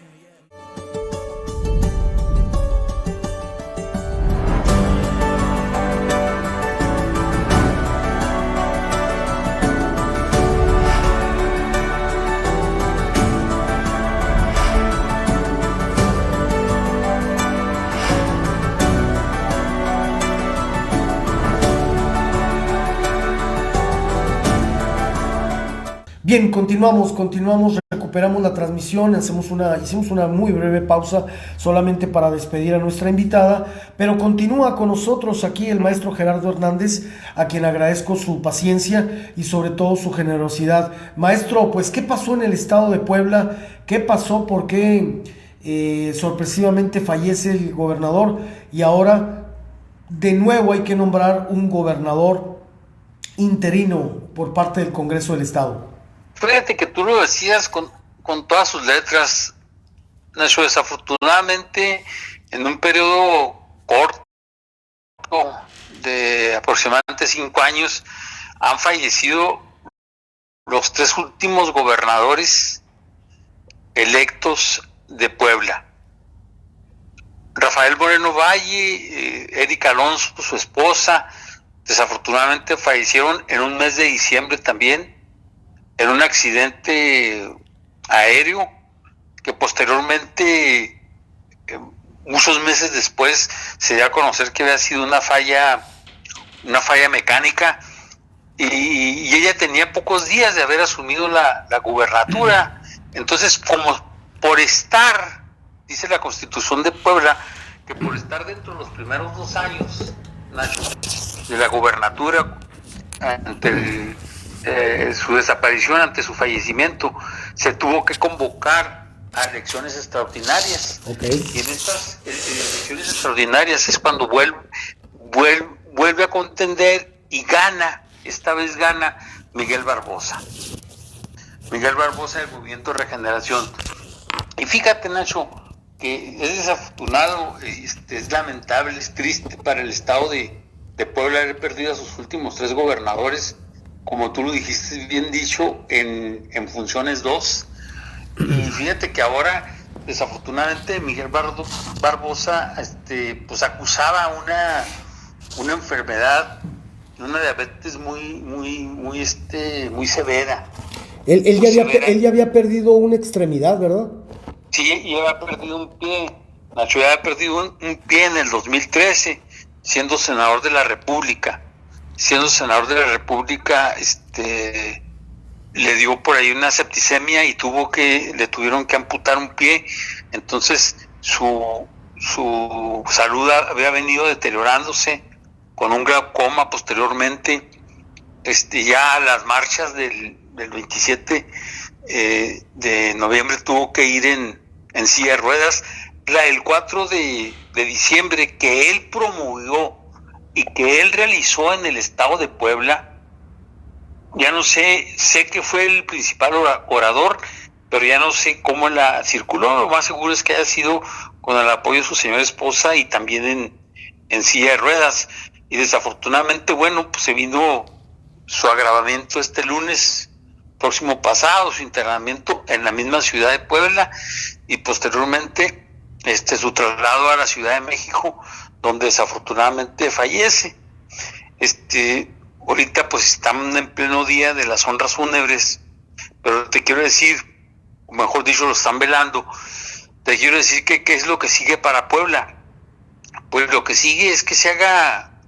Bien, continuamos, recuperamos la transmisión, hicimos una muy breve pausa solamente para despedir a nuestra invitada, pero continúa con nosotros aquí el maestro Gerardo Hernández, a quien agradezco su paciencia y sobre todo su generosidad. Maestro, pues, ¿qué pasó en el estado de Puebla? ¿Qué pasó? ¿Por qué sorpresivamente fallece el gobernador? Y ahora, de nuevo, hay que nombrar un gobernador interino por parte del Congreso del Estado.
Fíjate que tú lo decías con todas sus letras, Nacho. Desafortunadamente, en un periodo corto de aproximadamente 5 años, han fallecido los 3 últimos gobernadores electos de Puebla. Rafael Moreno Valle, Erika Alonso, su esposa, desafortunadamente fallecieron en un mes de diciembre también, en un accidente aéreo que posteriormente, muchos meses después, se dio a conocer que había sido una falla mecánica, y ella tenía pocos días de haber asumido la gubernatura. Entonces, como por estar dice la Constitución de Puebla, que por estar dentro de los primeros 2 años, Nacho, de la gobernatura, ante su desaparición, ante su fallecimiento, se tuvo que convocar a elecciones extraordinarias.
Okay.
Y en estas elecciones extraordinarias es cuando vuelve a contender y gana, esta vez gana Miguel Barbosa del Movimiento de Regeneración. Y fíjate, Nacho, que es desafortunado, es lamentable, es triste para el estado de Puebla haber perdido a sus últimos 3 gobernadores, como tú lo dijiste bien dicho, en funciones 2. Y fíjate que ahora, desafortunadamente, Miguel Barbosa pues acusaba una enfermedad, una diabetes muy severa.
Él ya había perdido una extremidad, ¿verdad?
Sí, ya había perdido un pie. Nacho ya había perdido un pie en el 2013, siendo senador de la República. Le dio por ahí una septicemia y le tuvieron que amputar un pie. Entonces su salud había venido deteriorándose, con un glaucoma posteriormente. Ya a las marchas del 27 de noviembre tuvo que ir en silla de ruedas. El 4 de diciembre, que él promovió y que él realizó en el estado de Puebla, ya no sé que fue el principal orador, pero ya no sé cómo la circuló. Lo más seguro es que haya sido con el apoyo de su señora esposa y también en silla de ruedas. Y desafortunadamente, bueno, pues se vino su agravamiento este lunes próximo pasado, su internamiento en la misma ciudad de Puebla, y posteriormente su traslado a la Ciudad de México, donde desafortunadamente fallece. Ahorita pues están en pleno día de las honras fúnebres, pero te quiero decir, o mejor dicho, lo están velando. Te quiero decir que qué es lo que sigue para Puebla. Pues lo que sigue es que se haga,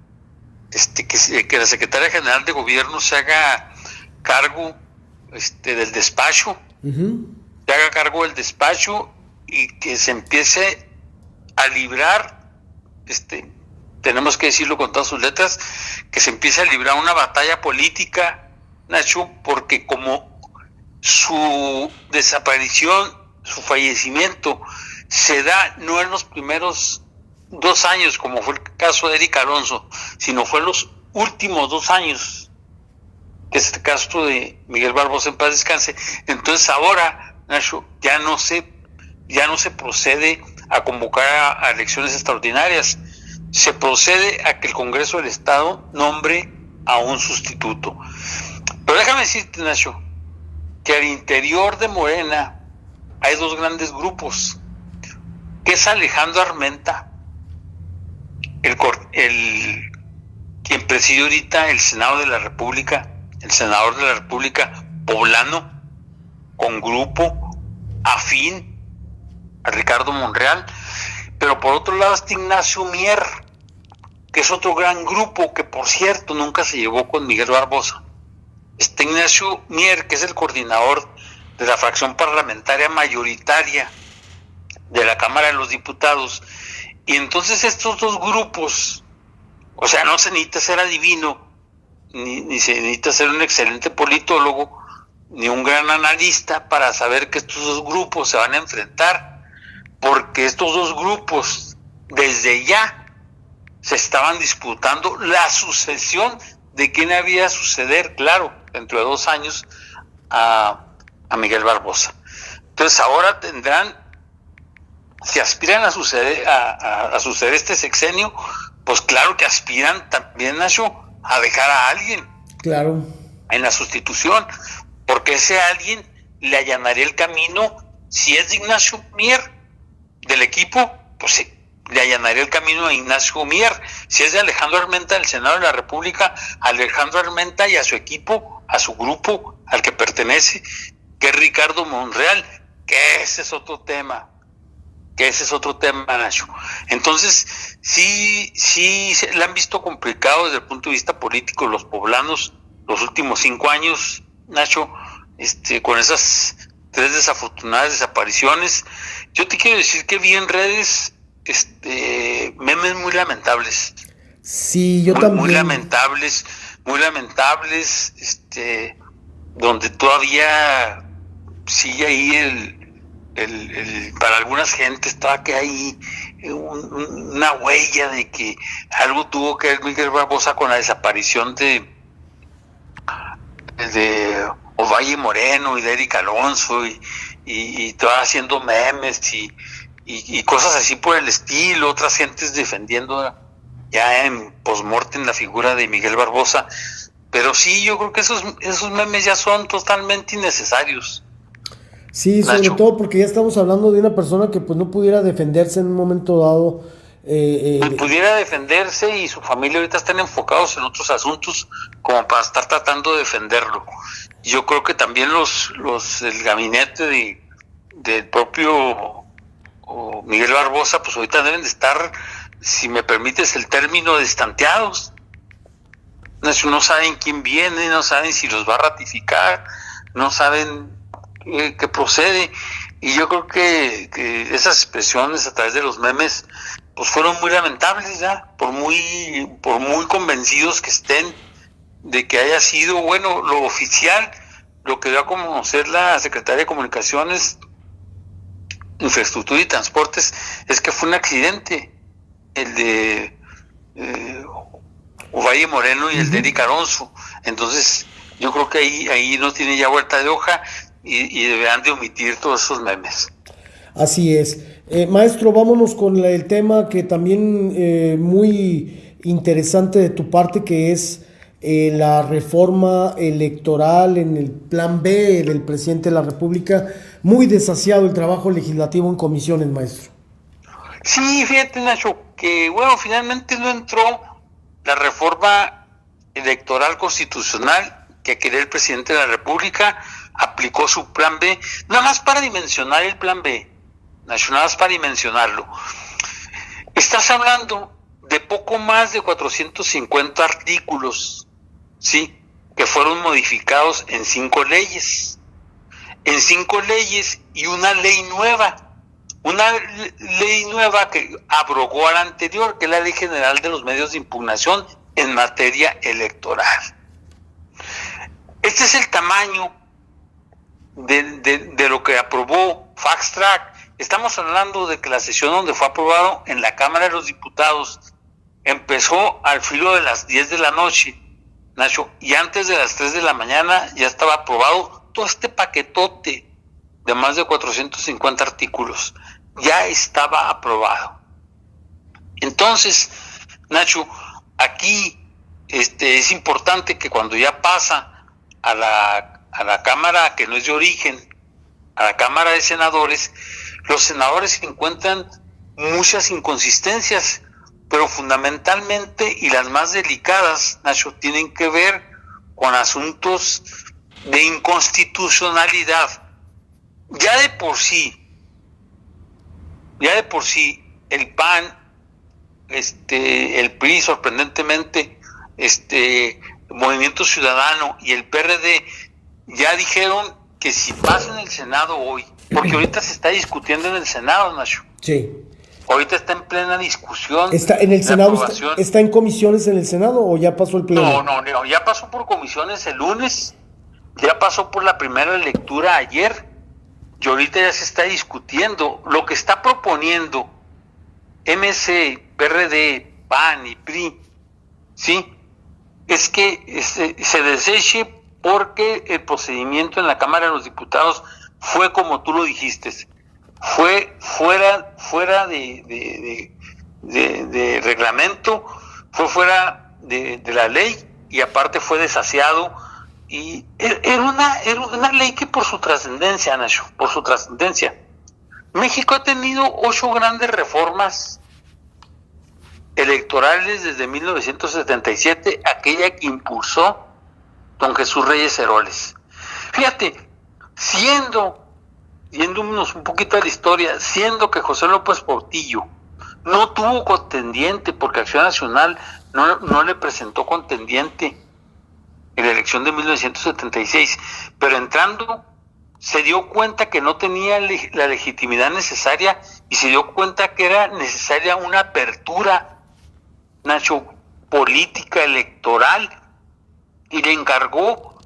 que la Secretaría General de Gobierno se haga cargo del despacho, se haga cargo del despacho y que se empiece a librar, tenemos que decirlo con todas sus letras, que se empiece a librar una batalla política, Nacho, porque como su desaparición, su fallecimiento, se da no en los primeros 2 años, como fue el caso de Eric Alonso, sino fue en los últimos 2 años, que es el caso de Miguel Barbosa, en paz descanse. Entonces ahora, Nacho, ya no se procede a convocar a elecciones extraordinarias, se procede a que el Congreso del Estado nombre a un sustituto. Pero déjame decirte, Nacho, que al interior de Morena hay 2 grandes grupos, que es Alejandro Armenta, quien preside ahorita el Senado de la República, el senador de la República poblano, con grupo afín a Ricardo Monreal. Pero por otro lado está Ignacio Mier, que es otro gran grupo, que por cierto nunca se llevó con Miguel Barbosa. Está Ignacio Mier, que es el coordinador de la fracción parlamentaria mayoritaria de la Cámara de los Diputados. Y entonces estos 2 grupos, o sea, no se necesita ser adivino, ni se necesita ser un excelente politólogo, ni un gran analista para saber que estos 2 grupos se van a enfrentar, porque estos 2 grupos desde ya se estaban disputando la sucesión de quién había de suceder, claro, dentro de 2 años a Miguel Barbosa. Entonces ahora si aspiran a suceder este sexenio, pues claro que aspiran también, Nacho, a dejar a alguien,
claro,
en la sustitución, porque ese alguien le allanaría el camino. Si es de Ignacio Mier del equipo, pues sí, le allanaría el camino a Ignacio Mier. Si es de Alejandro Armenta del Senado de la República, a Alejandro Armenta y a su equipo, a su grupo al que pertenece, que es Ricardo Monreal, que ese es otro tema, Nacho. Entonces, sí se le han visto complicado desde el punto de vista político los poblanos los últimos 5 años, Nacho, con esas 3 desafortunadas desapariciones. Yo te quiero decir que vi en redes memes muy lamentables.
Sí, yo
muy,
también.
Muy lamentables, donde todavía sigue ahí para algunas gentes estaba que hay una huella de que algo tuvo que ver Miguel Barbosa con la desaparición de Ovalle Moreno y de Eric Alonso y todavía haciendo memes y cosas así por el estilo, otras gentes defendiendo ya en post-mortem la figura de Miguel Barbosa, pero sí, yo creo que esos memes ya son totalmente innecesarios.
Sí, sobre
Nacho.
todo porque ya estamos hablando de una persona que pues no pudiera defenderse en un momento dado.
Pudiera defenderse y su familia ahorita están enfocados en otros asuntos como para estar tratando de defenderlo. Yo creo que también el gabinete del propio Miguel Barbosa, pues ahorita deben de estar, si me permites el término, destanteados. No saben quién viene, no saben si los va a ratificar, no saben qué procede. Y yo creo que esas expresiones a través de los memes pues fueron muy lamentables ya, por muy convencidos que estén de que haya sido, bueno, lo oficial, lo que dio a conocer la Secretaría de Comunicaciones, Infraestructura y Transportes, es que fue un accidente, el de Ovalle Moreno y el de Eric Alonso. Entonces yo creo que ahí no tiene ya vuelta de hoja y deberán de omitir todos esos memes.
Así es. Maestro, vámonos con el tema que también muy interesante de tu parte, que es la reforma electoral en el plan B del presidente de la República. Muy desasiado el trabajo legislativo en comisiones, maestro.
Sí, fíjate, Nacho, que bueno, finalmente no entró la reforma electoral constitucional que quería el presidente de la República, aplicó su plan B, nada más para dimensionar el plan B, Nacho, nada más para dimensionarlo. Estás hablando de poco más de 450 artículos, ¿sí?, que fueron modificados en 5 leyes. En 5 leyes y una ley nueva. Una ley nueva que abrogó a la anterior, que es la Ley General de los Medios de Impugnación en materia electoral. Este es el tamaño de lo que aprobó Fast Track. Estamos hablando de que la sesión donde fue aprobado en la Cámara de los Diputados empezó al filo de las 10 de la noche, Nacho, y antes de las 3 de la mañana ya estaba aprobado todo este paquetote de más de 450 artículos. Ya estaba aprobado. Entonces, Nacho, aquí es importante que cuando ya pasa a la Cámara que no es de origen, a la Cámara de Senadores, los senadores encuentran muchas inconsistencias, pero fundamentalmente, y las más delicadas, Nacho, tienen que ver con asuntos de inconstitucionalidad. Ya de por sí, el PAN, el PRI, sorprendentemente, Movimiento Ciudadano y el PRD ya dijeron que si pasa en el Senado hoy, porque ahorita se está discutiendo en el Senado, Nacho.
Sí.
Ahorita está en plena discusión.
¿Está en el Senado? ¿Está en comisiones en el Senado o ya pasó el pleno?
No, ya pasó por comisiones el lunes, ya pasó por la primera lectura ayer, y ahorita ya se está discutiendo. Lo que está proponiendo MC, PRD, PAN y PRI, ¿sí?, es que se deseche porque el procedimiento en la Cámara de los Diputados fue como tú lo dijiste, fue fuera de reglamento, fue fuera de la ley y aparte fue desaseado. Y era una ley que por su trascendencia, Nacho, por su trascendencia. México ha tenido 8 grandes reformas electorales desde 1977, aquella que impulsó don Jesús Reyes Heroles. Fíjate, yéndonos un poquito a la historia, siendo que José López Portillo no tuvo contendiente porque Acción Nacional no le presentó contendiente en la elección de 1976, pero entrando se dio cuenta que no tenía la legitimidad necesaria y se dio cuenta que era necesaria una apertura, Nacho, política, electoral, y le encargó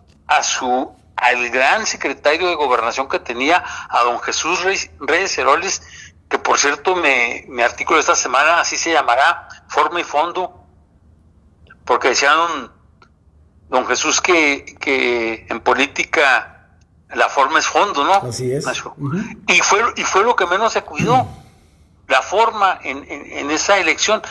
al gran secretario de Gobernación que tenía, a don Jesús Reyes Heroles, que por cierto mi artículo de esta semana así se llamará, Forma y Fondo, porque decía don Jesús que en política la forma es fondo, ¿no?
Así es.
Uh-huh. Y fue lo que menos se cuidó, la forma en esa elección.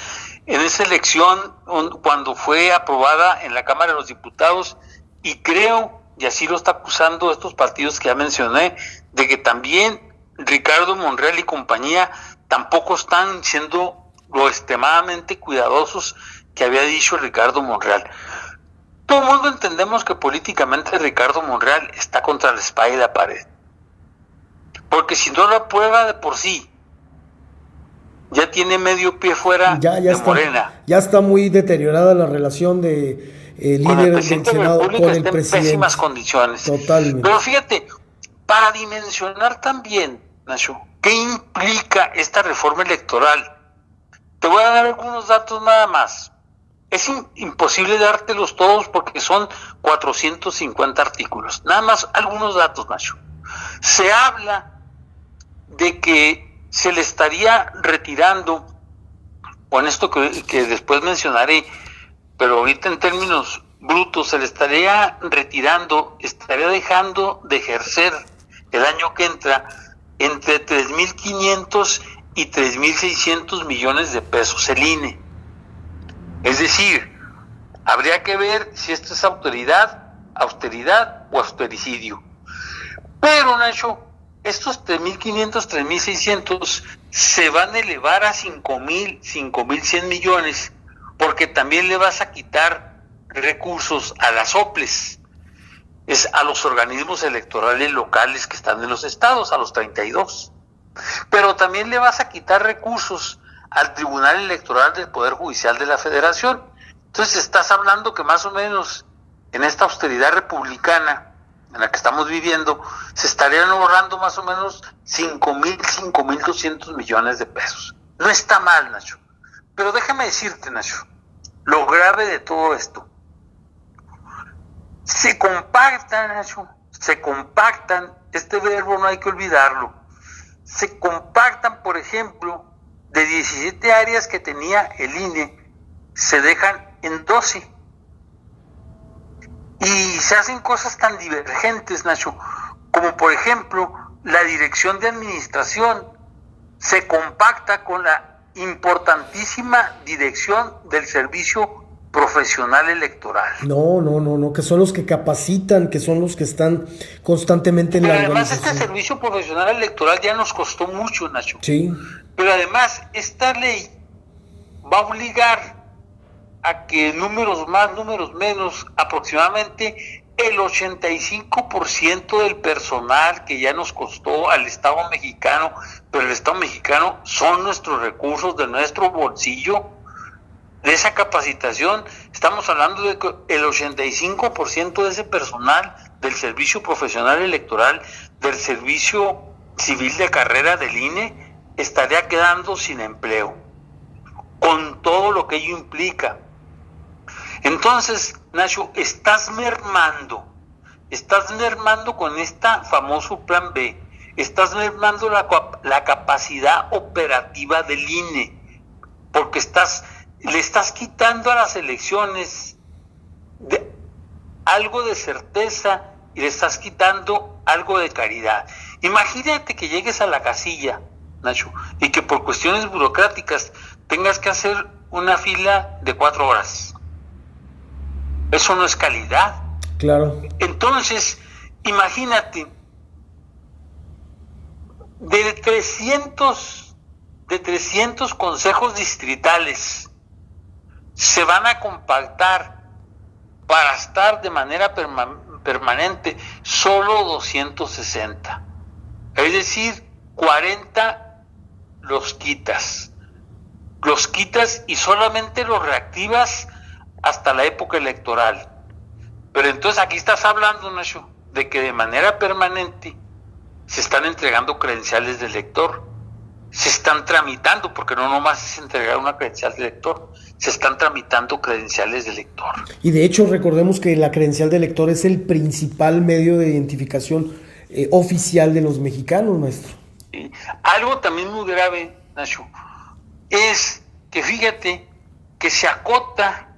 En esa elección, cuando fue aprobada en la Cámara de los Diputados, y creo, y así lo está acusando estos partidos que ya mencioné, de que también Ricardo Monreal y compañía tampoco están siendo lo extremadamente cuidadosos que había dicho Ricardo Monreal. Todo el mundo entendemos que políticamente Ricardo Monreal está contra la espada y la pared, porque si no lo aprueba de por sí, ya tiene medio pie fuera
ya
de
está,
Morena.
Ya está muy deteriorada la relación de líder del Senado con el presidente.
En pésimas condiciones.
Totalmente.
Pero fíjate, para dimensionar también, Nacho, ¿qué implica esta reforma electoral? Te voy a dar algunos datos nada más. Es imposible dártelos todos porque son 450 artículos. Nada más algunos datos, Nacho. Se habla de que se le estaría retirando, con esto que después mencionaré, pero ahorita en términos brutos, se le estaría retirando, estaría dejando de ejercer el año que entra entre 3.500 y 3.600 millones de pesos el INE. Es decir, habría que ver si esto es austeridad o austericidio. Pero, Nacho, estos 3.500, 3.600 se van a elevar a 5.000, 5.100 millones, porque también le vas a quitar recursos a las OPLES, es a los organismos electorales locales que están en los estados, a los 32. Pero también le vas a quitar recursos al Tribunal Electoral del Poder Judicial de la Federación. Entonces estás hablando que más o menos en esta austeridad republicana en la que estamos viviendo, se estarían ahorrando más o menos 5.200 millones de pesos. No está mal, Nacho. Pero déjame decirte, Nacho, lo grave de todo esto. Se compactan, Nacho, este verbo no hay que olvidarlo. Se compactan, por ejemplo, de 17 áreas que tenía el INE, se dejan en 12. Y se hacen cosas tan divergentes, Nacho, como por ejemplo, la dirección de administración se compacta con la importantísima dirección del servicio profesional electoral.
No, que son los que capacitan, que son los que están constantemente en la organización.
Además, este servicio profesional electoral ya nos costó mucho, Nacho.
Sí.
Pero además, esta ley va a obligar a que números más, números menos, aproximadamente el 85% del personal que ya nos costó al Estado mexicano, pero el Estado mexicano son nuestros recursos de nuestro bolsillo, de esa capacitación, estamos hablando de que el 85% de ese personal del servicio profesional electoral, del servicio civil de carrera del INE, estaría quedando sin empleo, con todo lo que ello implica. Entonces, Nacho, estás mermando con esta famoso plan B, estás mermando la capacidad operativa del INE, porque le estás quitando a las elecciones algo de certeza y le estás quitando algo de caridad. Imagínate que llegues a la casilla, Nacho, y que por cuestiones burocráticas tengas que hacer una fila de 4 horas. Eso no es calidad.
Claro.
Entonces, imagínate, de 300 consejos distritales se van a compactar para estar de manera permanente solo 260. Es decir, 40 los quitas y solamente los reactivas hasta la época electoral. Pero entonces aquí estás hablando, Nacho, de que de manera permanente se están entregando credenciales de elector, se están tramitando, porque no nomás es entregar una credencial de elector, se están tramitando credenciales de elector.
Y de hecho recordemos que la credencial de elector es el principal medio de identificación oficial de los mexicanos, maestro.
¿Sí? Algo también muy grave, Nacho, es que fíjate que se acota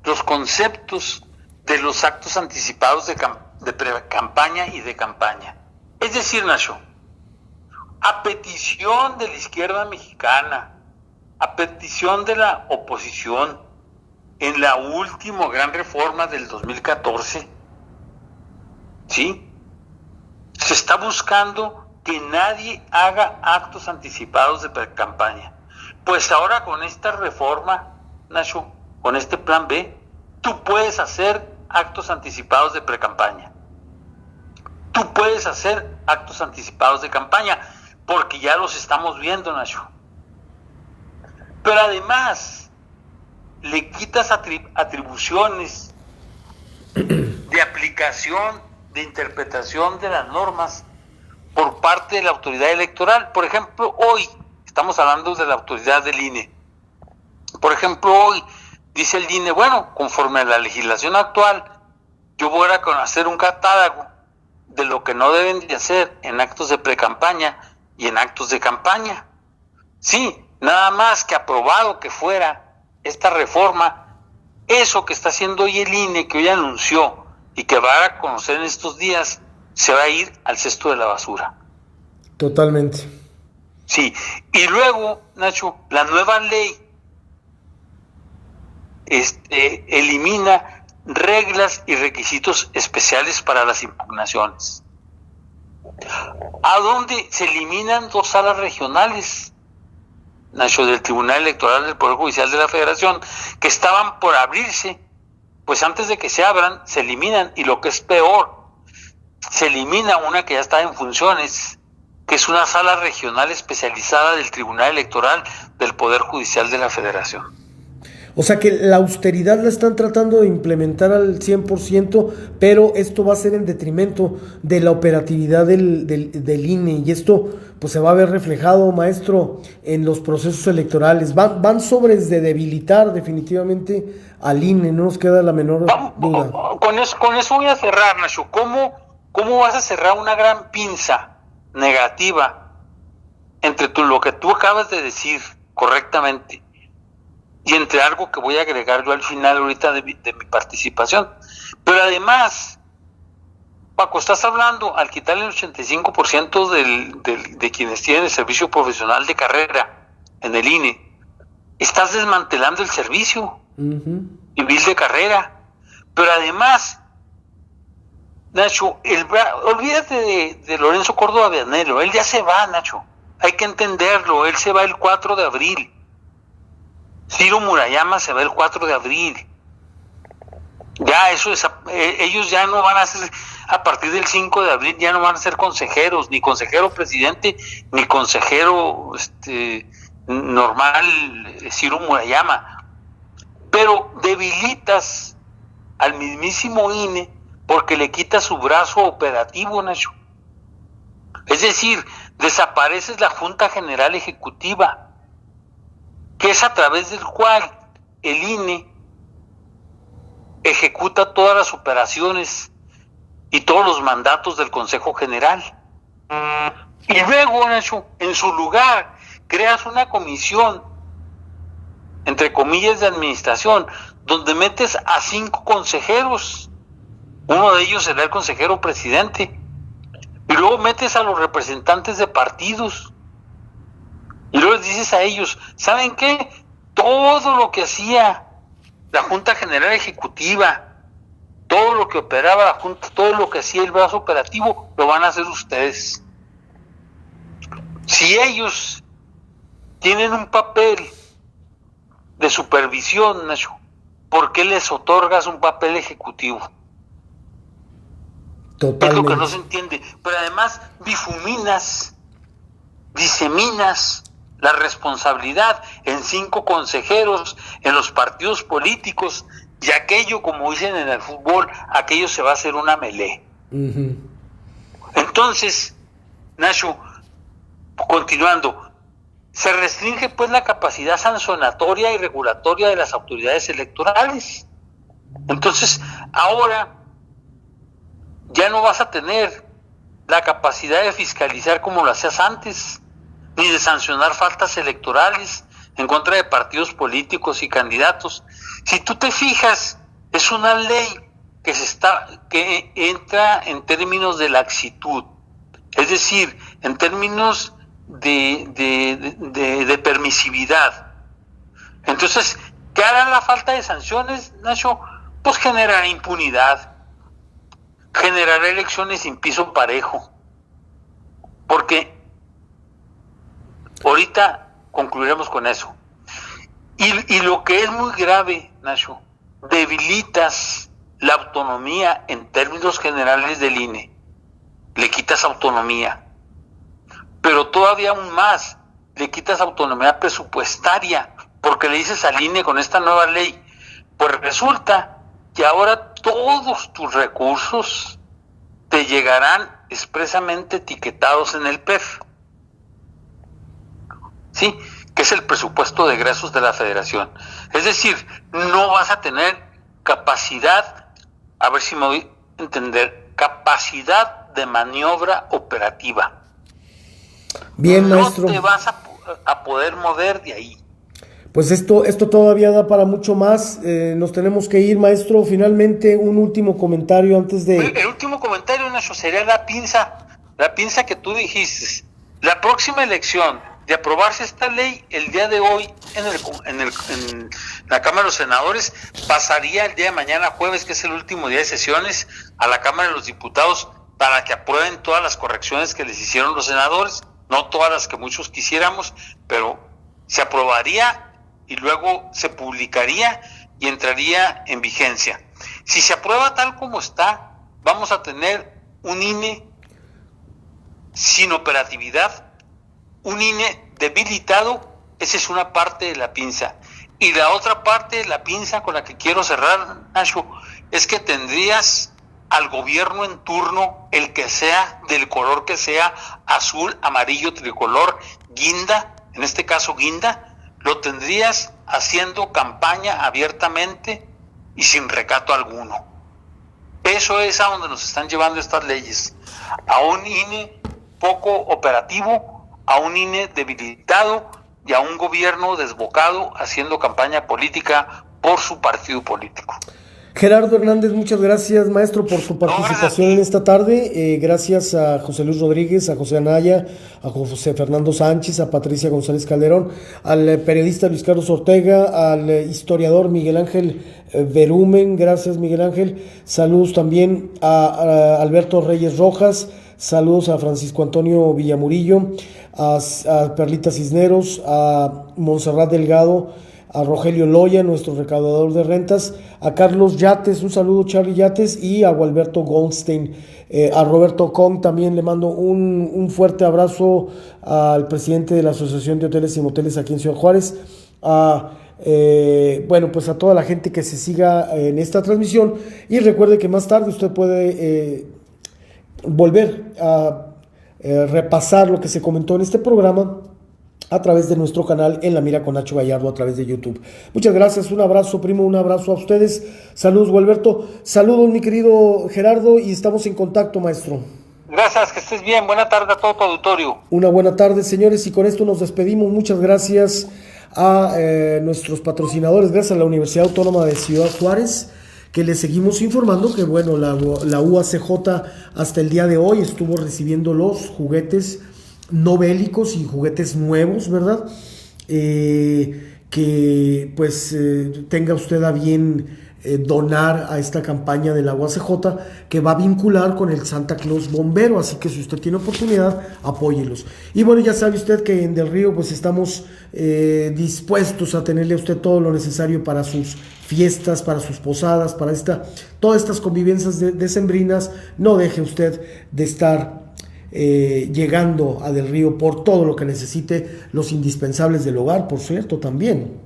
los conceptos de los actos anticipados de pre-campaña y de campaña. Es decir, Nacho, a petición de la izquierda mexicana, a petición de la oposición, en la última gran reforma del 2014, ¿sí? Se está buscando que nadie haga actos anticipados de pre-campaña. Pues ahora con esta reforma, Nacho, con este plan B, tú puedes hacer actos anticipados de pre-campaña. Tú puedes hacer actos anticipados de campaña, porque ya los estamos viendo, Nacho. Pero además, le quitas atribuciones de aplicación, de interpretación de las normas por parte de la autoridad electoral. Por ejemplo, hoy estamos hablando de la autoridad del INE. Por ejemplo, hoy dice el INE, bueno, conforme a la legislación actual, yo voy a hacer un catálogo de lo que no deben de hacer en actos de precampaña y en actos de campaña. Sí, nada más que aprobado que fuera esta reforma, eso que está haciendo hoy el INE, que hoy anunció y que va a conocer en estos días, se va a ir al cesto de la basura.
Totalmente.
Sí, y luego, Nacho, la nueva ley elimina reglas y requisitos especiales para las impugnaciones. ¿A dónde se eliminan 2 salas regionales, Nacho, del Tribunal Electoral del Poder Judicial de la Federación, que estaban por abrirse? Pues antes de que se abran, se eliminan, y lo que es peor, se elimina una que ya está en funciones, que es una sala regional especializada del Tribunal Electoral del Poder Judicial de la Federación.
O sea que la austeridad la están tratando de implementar al 100%, pero esto va a ser en detrimento de la operatividad del INE, y esto pues se va a ver reflejado, maestro, en los procesos electorales. Van sobres de debilitar definitivamente al INE, no nos queda la menor duda.
Con eso voy a cerrar, Nacho. ¿Cómo vas a cerrar una gran pinza negativa entre lo que tú acabas de decir correctamente y entre algo que voy a agregar yo al final ahorita de mi participación? Pero además, Paco, estás hablando, al quitarle el 85% de quienes tienen el servicio profesional de carrera en el INE, estás desmantelando el servicio civil de carrera. Pero además, Nacho, olvídate de Lorenzo Córdoba Vianello, él ya se va, Nacho, hay que entenderlo, él se va el 4 de abril. Ciro Murayama se va el 4 de abril. Ya eso es, ellos ya no van a ser, a partir del 5 de abril ya no van a ser consejeros, ni consejero presidente, ni consejero normal Ciro Murayama. Pero debilitas al mismísimo INE porque le quitas su brazo operativo, Nacho. Es decir, desapareces la Junta General Ejecutiva, que es a través del cual el INE ejecuta todas las operaciones y todos los mandatos del Consejo General. Y luego, Nacho, en su lugar, creas una comisión, entre comillas, de administración, donde metes a 5 consejeros. Uno de ellos será el consejero presidente. Y luego metes a los representantes de partidos. Y luego les dices a ellos, ¿saben qué? Todo lo que hacía la Junta General Ejecutiva, todo lo que operaba la Junta, todo lo que hacía el brazo operativo, lo van a hacer ustedes. Si ellos tienen un papel de supervisión, Nacho, ¿por qué les otorgas un papel ejecutivo?
Totalmente.
Es lo que no se entiende. Pero además diseminas la responsabilidad en 5 consejeros, en los partidos políticos, y aquello, como dicen en el fútbol, aquello se va a hacer una melé. Entonces, Nacho, continuando, se restringe pues la capacidad sancionatoria y regulatoria de las autoridades electorales. Entonces, ahora ya no vas a tener la capacidad de fiscalizar como lo hacías antes, ni de sancionar faltas electorales en contra de partidos políticos y candidatos. Si tú te fijas, es una ley que entra en términos de laxitud, es decir, en términos de permisividad. Entonces, ¿qué hará la falta de sanciones, Nacho? Pues generará impunidad, generará elecciones sin piso parejo, porque ahorita concluiremos con eso. Y lo que es muy grave, Nacho, debilitas la autonomía en términos generales del INE, le quitas autonomía, pero todavía aún más, le quitas autonomía presupuestaria, porque le dices al INE con esta nueva ley, pues resulta que ahora todos tus recursos te llegarán expresamente etiquetados en el PEF, ¿sí? Que es el presupuesto de egresos de la Federación. Es decir, no vas a tener capacidad, a ver si me voy a entender, capacidad de maniobra operativa.
Bien,
no
maestro.
No te vas a poder mover de ahí.
Pues esto todavía da para mucho más. Nos tenemos que ir, maestro. Finalmente, un último comentario antes de...
El último comentario, Nacho, sería la pinza que tú dijiste. La próxima elección, de aprobarse esta ley, el día de hoy en la Cámara de los Senadores, pasaría el día de mañana, jueves, que es el último día de sesiones, a la Cámara de los Diputados para que aprueben todas las correcciones que les hicieron los senadores, no todas las que muchos quisiéramos, pero se aprobaría y luego se publicaría y entraría en vigencia. Si se aprueba tal como está, vamos a tener un INE sin operatividad, un INE debilitado. Esa es una parte de la pinza. Y la otra parte de la pinza con la que quiero cerrar, Nacho, es que tendrías al gobierno en turno, el que sea, del color que sea, azul, amarillo, tricolor, guinda, en este caso guinda, lo tendrías haciendo campaña abiertamente y sin recato alguno. Eso es a donde nos están llevando estas leyes, a un INE poco operativo, a un INE debilitado y a un gobierno desbocado haciendo campaña política por su partido político.
Gerardo Hernández, muchas gracias, maestro, por su participación en esta tarde. Gracias a José Luis Rodríguez, a José Anaya, a José Fernando Sánchez, a Patricia González Calderón, al periodista Luis Carlos Ortega, al historiador Miguel Ángel Verumen. Gracias, Miguel Ángel. Saludos también a Alberto Reyes Rojas. Saludos a Francisco Antonio Villamurillo, a Perlita Cisneros, a Montserrat Delgado, a Rogelio Loya, nuestro recaudador de rentas, a Carlos Yates, un saludo, Charlie Yates, y a Gualberto Goldstein, a Roberto Kong también le mando un fuerte abrazo al presidente de la Asociación de Hoteles y Moteles aquí en Ciudad Juárez, bueno, pues a toda la gente que se siga en esta transmisión, y recuerde que más tarde usted puede volver a repasar lo que se comentó en este programa a través de nuestro canal En la Mira con Nacho Gallardo a través de YouTube. Muchas gracias, un abrazo, primo, un abrazo a ustedes. Saludos, Gualberto. Saludos, mi querido Gerardo, y estamos en contacto, maestro.
Gracias, que estés bien. Buena tarde a todo tu auditorio.
Una buena tarde, señores, y con esto nos despedimos. Muchas gracias a nuestros patrocinadores, gracias a la Universidad Autónoma de Ciudad Juárez, que les seguimos informando que, bueno, la UACJ hasta el día de hoy estuvo recibiendo los juguetes no bélicos y juguetes nuevos, ¿verdad? Que pues tenga usted a bien donar a esta campaña de la UACJ, que va a vincular con el Santa Claus Bombero, así que si usted tiene oportunidad, apóyelos. Y bueno, ya sabe usted que en Del Río pues estamos dispuestos a tenerle a usted todo lo necesario para sus fiestas, para sus posadas, para todas estas convivencias decembrinas. No deje usted de estar llegando a Del Río por todo lo que necesite, los indispensables del hogar, por cierto, también.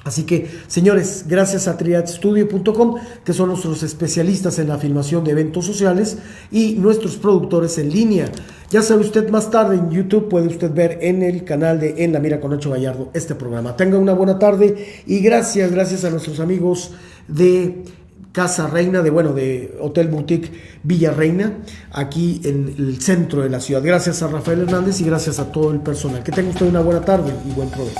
Así que, señores, gracias a triadstudio.com, que son nuestros especialistas en la filmación de eventos sociales y nuestros productores en línea. Ya sabe usted, más tarde en YouTube puede usted ver en el canal de En la Mira con Nacho Gallardo este programa. Tenga una buena tarde y gracias a nuestros amigos de Casa Reina, de Hotel Boutique Villa Reina, aquí en el centro de la ciudad. Gracias a Rafael Hernández y gracias a todo el personal. Que tenga usted una buena tarde y buen provecho.